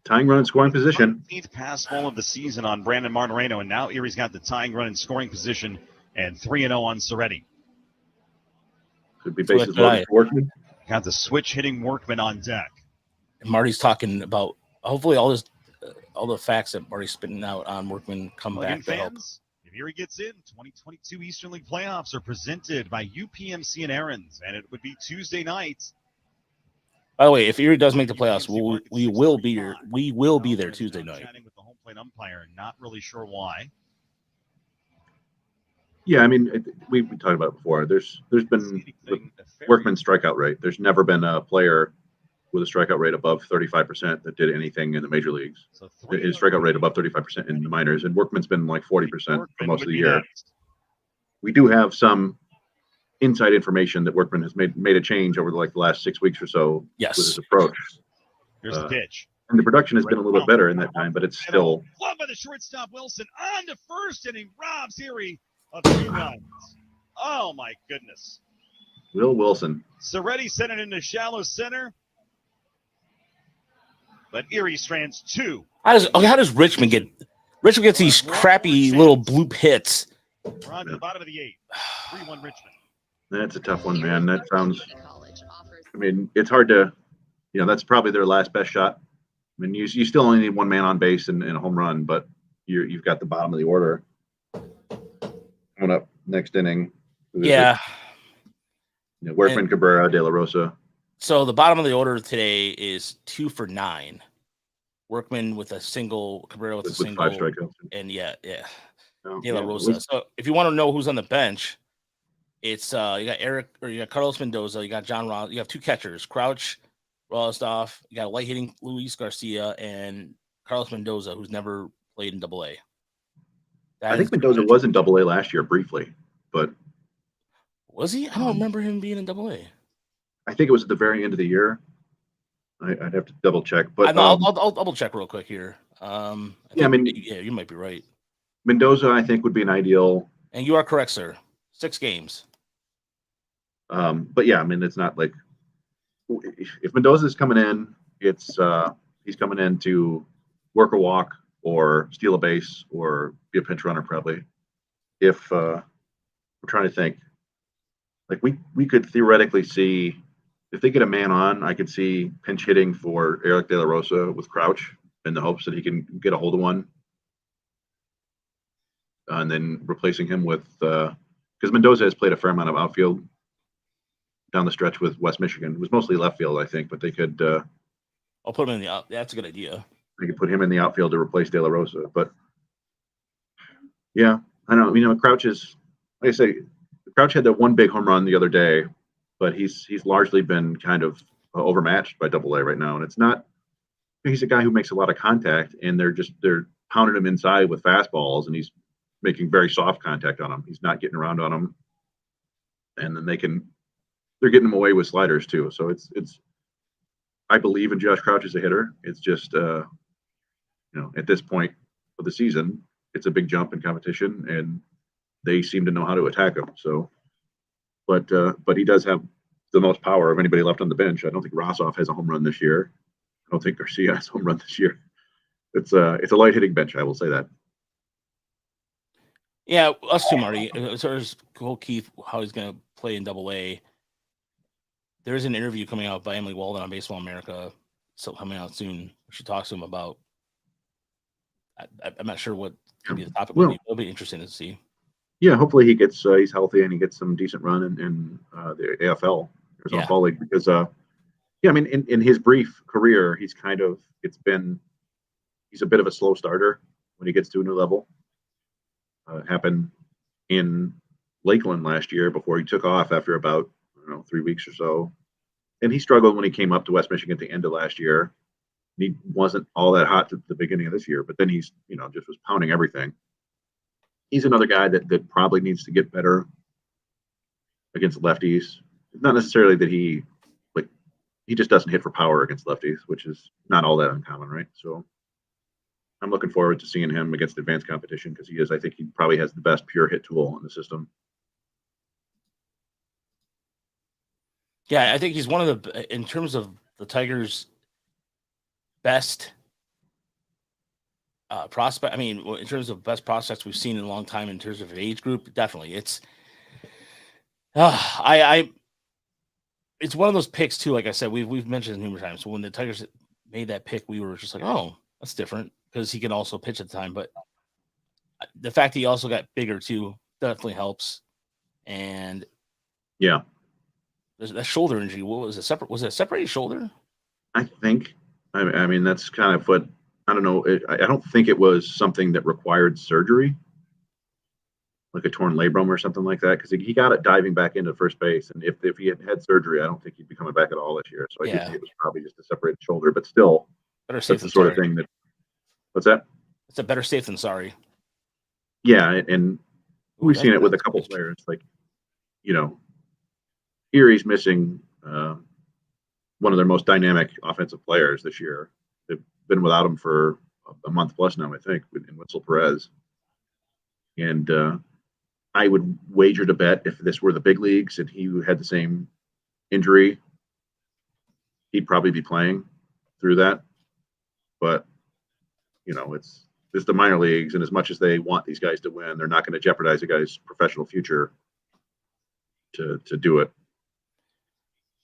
Tying run in scoring position. 15th pass ball of the season on Brandon Martireno, and now Erie's got the tying run in scoring position and 3-0 on Soretti. Could be bases loaded for Workman. Got the switch hitting Workman on deck. Marty's talking about hopefully all the facts that Marty's spitting out on Workman come back to help. If Erie gets in, 2022 Eastern League playoffs are presented by UPMC and Aaron's, and it would be Tuesday night. By the way, if Erie does make the playoffs, we will be here. We will be there Tuesday night. Chatting with the home plate umpire, not really sure why. Yeah, I mean, we've talked about it before. There's been Workman's strikeout rate. There's never been a player with a strikeout rate above 35% that did anything in the major leagues. So his strikeout rate above 35% in the minors, and Workman's been like 40% for most of the year. We do have some inside information that Workman has made a change over the last 6 weeks or so with his approach. Here's the pitch. And the production has been a little bit better in that time, but it's still. Glove by the shortstop Wilson on to first, and he robs Erie of 3 runs. Oh my goodness. Will Wilson. Soretti sent it into shallow center. But Erie strands 2. How does Richmond get? Richmond gets these crappy little bloop hits. We're on to the bottom of the 8th. 3-1 Richmond. That's a tough one, man. That sounds. I mean, it's hard to. That's probably their last best shot. I mean, you still only need one man on base and a home run, but you've got the bottom of the order coming up next inning. Yeah. Workman, Cabrera, De La Rosa. So the bottom of the order today is 2 for 9. Workman with a single, Cabrera with a single, 5 strikeouts. And De La Yeah, Rosa. So if you want to know who's on the bench, it's you got Carlos Mendoza, you got John Ross, you have 2 catchers, Crouch, Rolostoff, you got a light hitting Luis Garcia and Carlos Mendoza, who's never played in AA. I think Mendoza was in AA last year briefly, but was he? I don't remember him being in AA. I think it was at the very end of the year. I'd have to double check, but I'll double check real quick here. You might be right. Mendoza, I think, would be an ideal. And you are correct, sir. 6 games. But yeah, I mean, it's not like if Mendoza is coming in, it's he's coming in to work a walk or steal a base or be a pinch runner probably. If we're trying to think, like we could theoretically see if they get a man on, I could see pinch hitting for Eric De La Rosa with Crouch in the hopes that he can get a hold of one, and then replacing him with because Mendoza has played a fair amount of outfield down the stretch with West Michigan. It was mostly left field, I think, but they could. I'll put him in the out. That's a good idea. They could put him in the outfield to replace De La Rosa, but yeah, I don't know. Crouch is, like I say, Crouch had that one big home run the other day, but he's largely been kind of overmatched by AA right now, and it's not. He's a guy who makes a lot of contact, and they're pounding him inside with fastballs, and he's making very soft contact on him. He's not getting around on him, and then they're getting him away with sliders too. So it's. I believe in Josh Crouch as a hitter. It's just at this point of the season, it's a big jump in competition, and they seem to know how to attack him. So, but he does have the most power of anybody left on the bench. I don't think Rossoff has a home run this year. I don't think Garcia has a home run this year. It's a light hitting bench. I will say that. Yeah, us too, Marty. As far as Cole Keith, how he's going to play in AA, there is an interview coming out by Emily Walden on Baseball America, so coming out soon. She talks to him about. I'm not sure what could be the topic. Well, it'll be interesting to see. Yeah, hopefully he's healthy and he gets some decent run in the AFL Arizona Fall League because I mean in his brief career he's a bit of a slow starter when he gets to a new level. Happened in Lakeland last year before he took off after about 3 weeks or so, and he struggled when he came up to West Michigan at the end of last year. He wasn't all that hot at the beginning of this year, but then he's just was pounding everything. He's another guy that probably needs to get better against lefties. Not necessarily that he he just doesn't hit for power against lefties, which is not all that uncommon, right? So I'm looking forward to seeing him against advanced competition because I think he probably has the best pure hit tool in the system. Yeah, I think he's one of the, in terms of the Tigers' best prospect. I mean, in terms of best prospects we've seen in a long time in terms of an age group, definitely. It's, it's one of those picks too. Like I said, we've mentioned it numerous times. So when the Tigers made that pick, we were just like, oh, that's different because he can also pitch at the time. But the fact that he also got bigger too definitely helps. And yeah, that shoulder injury. What was it? Was it a separated shoulder? I think. I mean, that's kind of what I don't know. I don't think it was something that required surgery, like a torn labrum or something like that, because he got it diving back into first base. And if he had surgery, I don't think he'd be coming back at all this year. So I do think it was probably just a separated shoulder, but still, better safe that's the sort of thing that. What's that? It's a better safe than sorry. Yeah, and we've seen it with a couple players. Like, Erie's missing one of their most dynamic offensive players this year. They've been without him for a month plus now, I think, in Witzel Perez. And I would wager to bet if this were the big leagues and he had the same injury, he'd probably be playing through that. But, it's the minor leagues, and as much as they want these guys to win, they're not going to jeopardize a guy's professional future to do it.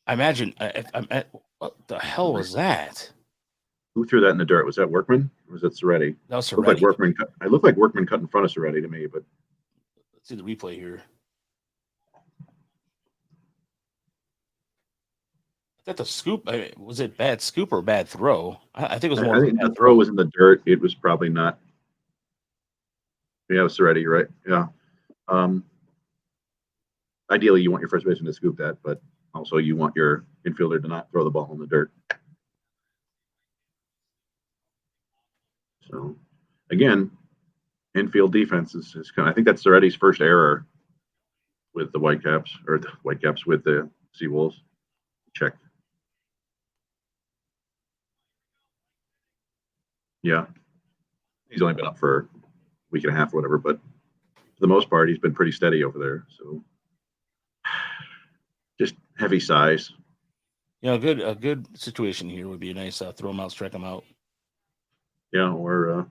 I imagine. What the hell was that? Who threw that in the dirt? Was that Workman or was that Soretti? That was Soretti. Looked like Workman. I looked like Workman cut in front of Soretti to me, but let's see the replay here. Is that the scoop? Was it bad scoop or bad throw? I think it was more. I think the throw was in the dirt. It was probably not. Yeah, it was Soretti, right? Yeah. Ideally, you want your first baseman to scoop that, but also you want your infielder to not throw the ball in the dirt. So, again, infield defense is kind of, I think that's Soretti's first error with the Whitecaps, or the Whitecaps with the SeaWolves. Check. Yeah. He's only been up for a week and a half or whatever, but for the most part, he's been pretty steady over there. So, just heavy size. A good situation here would be a nice throw him out, strike him out. Yeah, or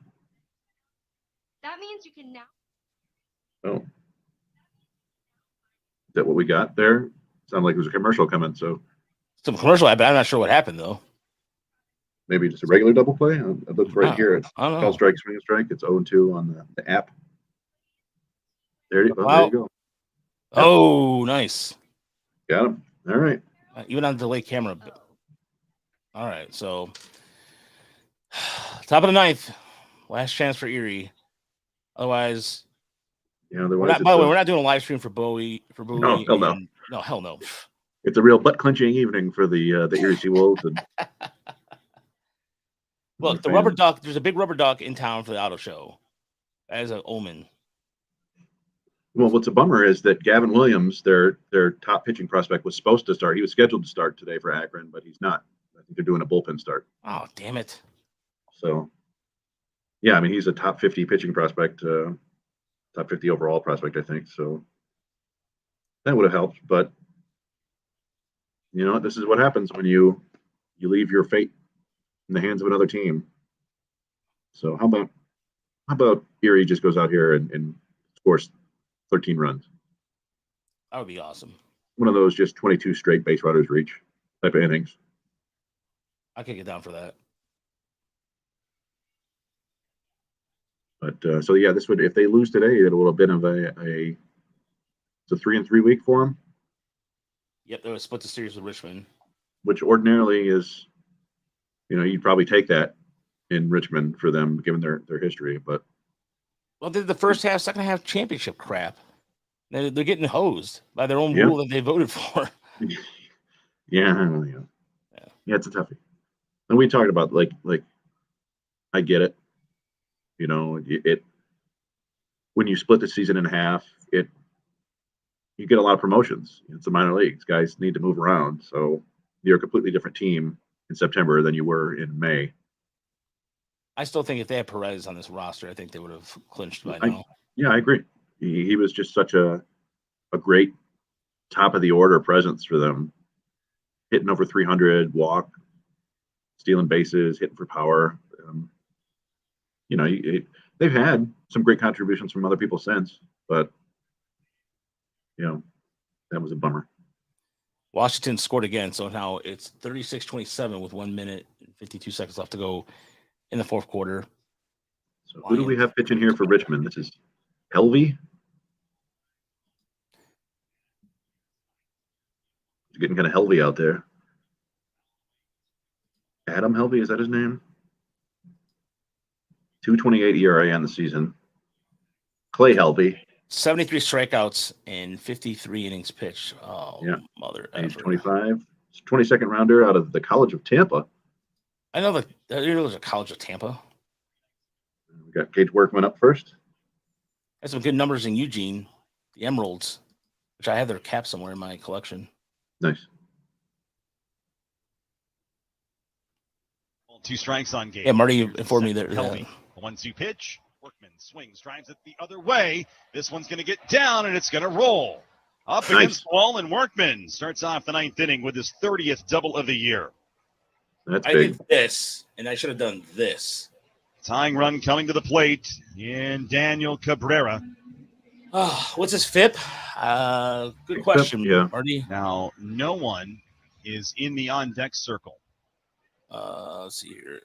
that means you can now. Oh, is that what we got there? Sounded like there was a commercial coming. So some commercial, but I'm not sure what happened though. Maybe just a regular double play. It looks right here. It's call strike, swing and strike. It's 0-2 on the app. There you go. Oh, nice. Got him. All right. Even on the delay camera. All right. So, top of the ninth. Last chance for Erie. Otherwise, by the way, we're not doing a live stream for Bowie. No, hell no. No, hell no. It's a real butt-clenching evening for the Erie SeaWolves. And look, the rubber duck. There's a big rubber duck in town for the auto show. That is an omen. Well, what's a bummer is that Gavin Williams, their top pitching prospect, was supposed to start. He was scheduled to start today for Akron, but he's not. I think they're doing a bullpen start. Oh, damn it. So, yeah, I mean, he's a top 50 pitching prospect, top 50 overall prospect, I think. So that would have helped. But, this is what happens when you leave your fate in the hands of another team. So how about Erie just goes out here and scores 13 runs? That would be awesome. One of those just 22 straight base runners reach type of innings. I could get down for that. But so yeah, this would, if they lose today, it would have been of it's a 3-3 week for them. Yep, they would split the series with Richmond, which ordinarily is, you'd probably take that in Richmond for them given their history. But well, the first half, second half championship crap. They're getting hosed by their own rule that they voted for. Yeah, it's a toughie. And we talked about like I get it. It when you split the season in half, you get a lot of promotions. It's the minor leagues. Guys need to move around. So you're a completely different team in September than you were in May. I still think if they had Perez on this roster, I think they would have clinched by I now. agree. He was just such a great top of the order presence for them, hitting over 300, walk, stealing bases, hitting for power. They've had some great contributions from other people since, but that was a bummer. Washington scored again, so now it's 36-27 with 1 minute and 52 seconds left to go in the fourth quarter. So who do we have pitching here for Richmond? This is Helvey. It's getting kind of Helvey out there. Adam Helvey, is that his name? 2.28 ERA on the season. Clay Helvey. 73 strikeouts and 53 innings pitched. Oh, yeah. Mother. Age 25. 22nd rounder out of the College of Tampa. I know that there's a College of Tampa. We got Gage Workman up first. Has some good numbers in Eugene, the Emeralds, which I have their cap somewhere in my collection. Nice. 2 strikes on Gage. Yeah, Marty informed me that. Helvey. 1-2 pitch. Workman swings, drives it the other way. This one's going to get down, and it's going to roll. Up against the wall, and Workman starts off the 9th inning with his 30th double of the year. That's I big. did this, and I should have done this. Tying run coming to the plate in Daniel Cabrera. Oh, what's his FIP? Good question, yeah. Marty. Now, no one is in the on-deck circle. Let's see here.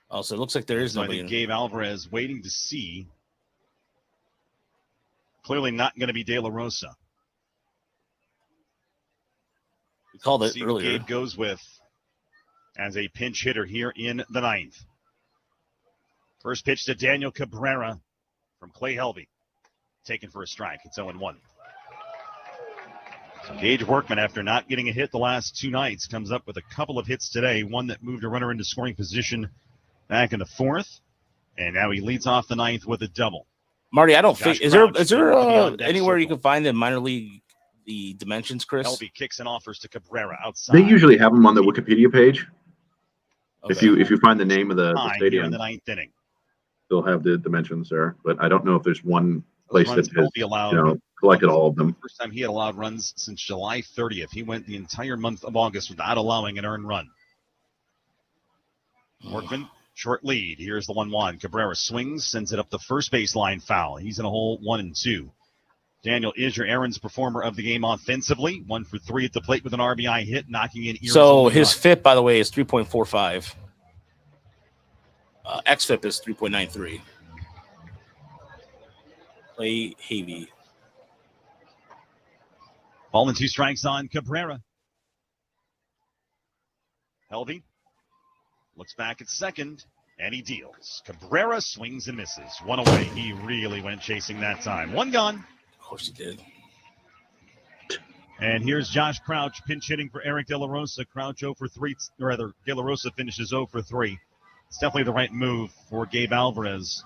Also, it looks like there is So I nobody. think Gabe Alvarez waiting to see. Clearly not going to be De La Rosa. We called it See earlier. what Gabe goes with as a pinch hitter here in the 9th. First pitch to Daniel Cabrera from Clay Helvey. Taken for a strike. It's 0-1. So Gage Workman, after not getting a hit the last 2 nights, comes up with a couple of hits today. One that moved a runner into scoring position back in the 4th. And now he leads off the 9th with a double. Marty, I don't think is there anywhere you circle. can find the minor league dimensions, Chris? Helvey kicks and offers to Cabrera outside. They usually have them on the Wikipedia page. Okay. If you find the name of the Here stadium, in the 9th inning. they'll have the dimensions there. But I don't know if there's one place Runs that will has be allowed. collected all of them. First time he had allowed runs since July 30th. He went the entire month of August without allowing an earned run. Workman, short lead. Here's the 1-1. Cabrera swings, sends it up the first baseline foul. He's in a hole 1-2. Daniel is your Aaron's performer of the game offensively. 1 for 3 at the plate with an RBI hit, knocking in Erie's So only his run. FIP, by the way, is 3.45. XFIP is 3.93. Clay Helvey. Ball and 2 strikes on Cabrera. Helvey looks back at second, and he deals. Cabrera swings and misses. 1 away. He really went chasing that time. 1 gone. Of course he did. And here's Josh Crouch pinch hitting for Eric De La Rosa. Crouch 0 for 3, or rather, De La Rosa finishes 0 for 3. It's definitely the right move for Gabe Alvarez.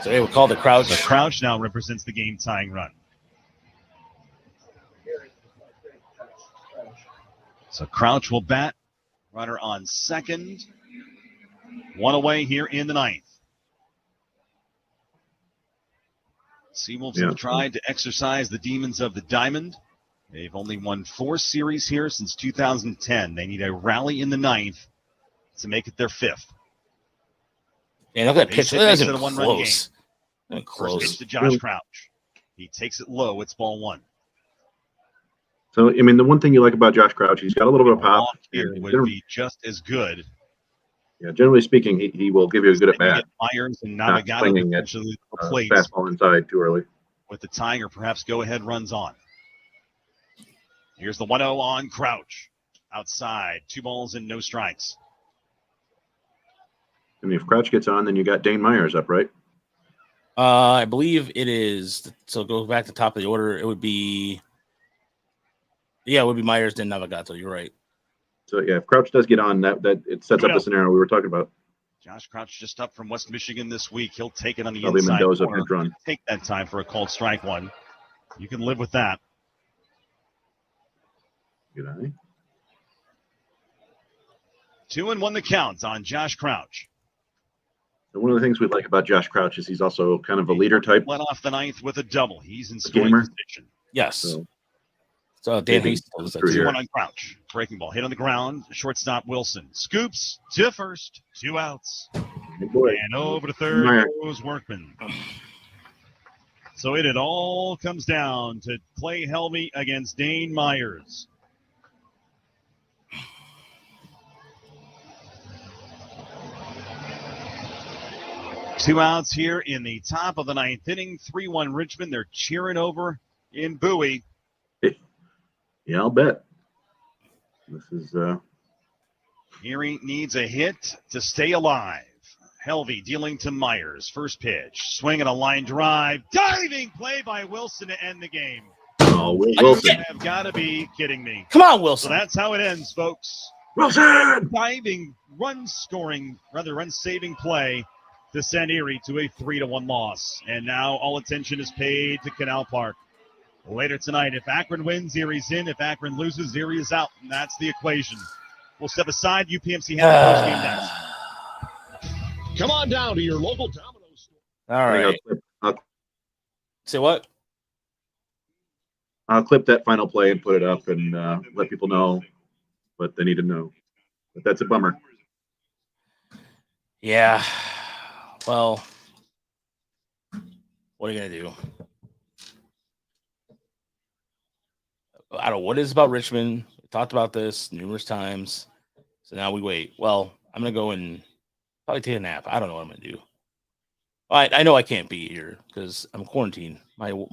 So they would call the Crouch. So Crouch now represents the game-tying run. So Crouch will bat. Runner on second. 1 away here in the 9th. SeaWolves have tried to exercise the demons of the diamond. They've only won 4 series here since 2010. They need a rally in the 9th to make it their 5th. Yeah, look at that Base pitch. hit That makes isn't it a one-run close. First Close. pitch to Josh Crouch. He takes it low. It's ball 1. So, I mean, the one thing you like about Josh Crouch, he's got a little bit of pop. Walk here And would be just as good. generally speaking, he will give you a good at bat. Myers and Not Navigado swinging at potentially the plate fastball inside too early. with the tying or perhaps go-ahead runs on. Here's the 1-0 on Crouch. Outside, 2 balls and no strikes. I mean, if Crouch gets on, then you got Dane Myers up, right? I believe it is. So go back to the top of the order. It would be. Yeah, it would be Myers then Navigado. You're right. So yeah, if Crouch does get on, that it sets up the scenario we were talking about. Josh Crouch just up from West Michigan this week. He'll take it on the Probably inside Mendoza corner. pinch run. Take that time for a called strike one. You can live with that. Good eye. 2-1 the count on Josh Crouch. And one of the things we like about Josh Crouch is he's also kind of a leader type. Led off the ninth with a double. He's in scoring gamer. position. Yes. So So Dan maybe Hastings told us that through too. here. 2-1 on Crouch. Breaking ball. Hit on the ground. Shortstop Wilson. Scoops to first. 2 outs. Good boy. And over to third Meyer. goes Workman. So it all comes down to Clay Helmy against Dane Myers. Two outs here in the top of the ninth inning. 3-1 Richmond. They're cheering over in Bowie. Yeah, I'll bet. This is Erie needs a hit to stay alive. Helvey dealing to Myers. First pitch. Swing and a line drive. Diving play by Wilson to end the game. Will Wilson. You have got to be kidding me. Come on, So Wilson. that's how it ends, folks. Wilson! Diving, run-saving play to send Erie to a 3-1 loss. And now all attention is paid to Canal Park. Later tonight, if Akron wins, Erie's in. If Akron loses, Erie is out. And that's the equation. We'll step aside. UPMC has a post game next. Come on down to your local Domino's store. All right. Say what? I'll clip that final play and put it up and let people know what they need to know. But that's a bummer. Yeah. Well, what are you going to do? I don't know what it is about Richmond. We talked about this numerous times. So now we wait. Well, I'm going to go and probably take a nap. I don't know what I'm going to do. I know I can't be here because I'm quarantined. Anyway.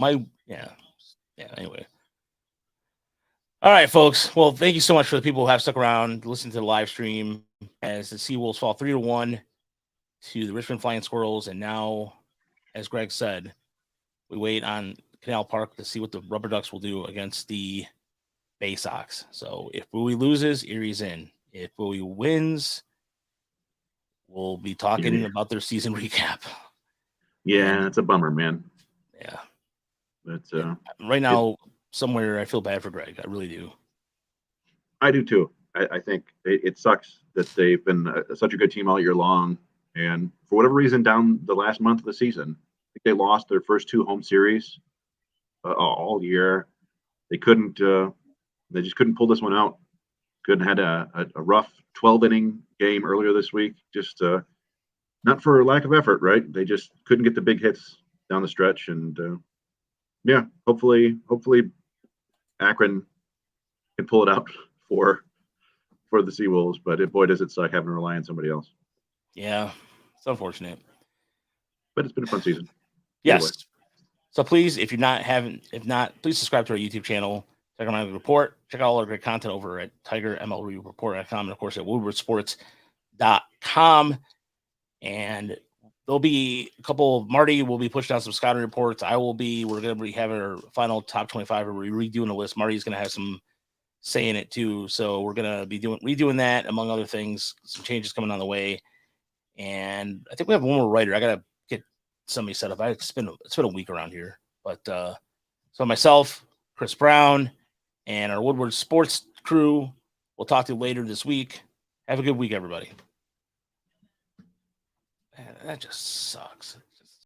All right, folks. Well, thank you so much for the people who have stuck around, listening to the live stream as the SeaWolves fall 3-1 to the Richmond Flying Squirrels. And now, as Greg said, we wait on Canal Park to see what the Rubber Ducks will do against the Bay Sox. So if Bowie loses, Erie's in. If Bowie wins, we'll be talking about their season recap. Yeah, it's a bummer, man. Yeah. That's right now, somewhere I feel bad for Greg. I really do. I do too. I think it sucks that they've been such a good team all year long, and for whatever reason, down the last month of the season, I think they lost their first 2 home series all year. They couldn't. They just couldn't pull this one out. Couldn't had a rough 12-inning game earlier this week. Just not for lack of effort, right? They just couldn't get the big hits down the stretch, and yeah, hopefully Akron can pull it out for the SeaWolves. But boy, does it suck having to rely on somebody else. Yeah, it's unfortunate. But it's been a fun season. Yes. Anyway. So please, if not, please subscribe to our YouTube channel. Check out my report. Check out all our great content over at TigerMLReport.com and of course at WoodwardSports.com. And there'll be a couple. Marty will be pushing out some scouting reports. We're going to be having our final top 25. We're redoing the list. Marty's going to have some say in it too. So we're going to be redoing that, among other things. Some changes coming on the way. And I think we have one more writer. I got to get somebody set up. It's been a week around here. But so myself, Chris Brown, and our Woodward Sports crew, we'll talk to you later this week. Have a good week, everybody. Man, that just sucks.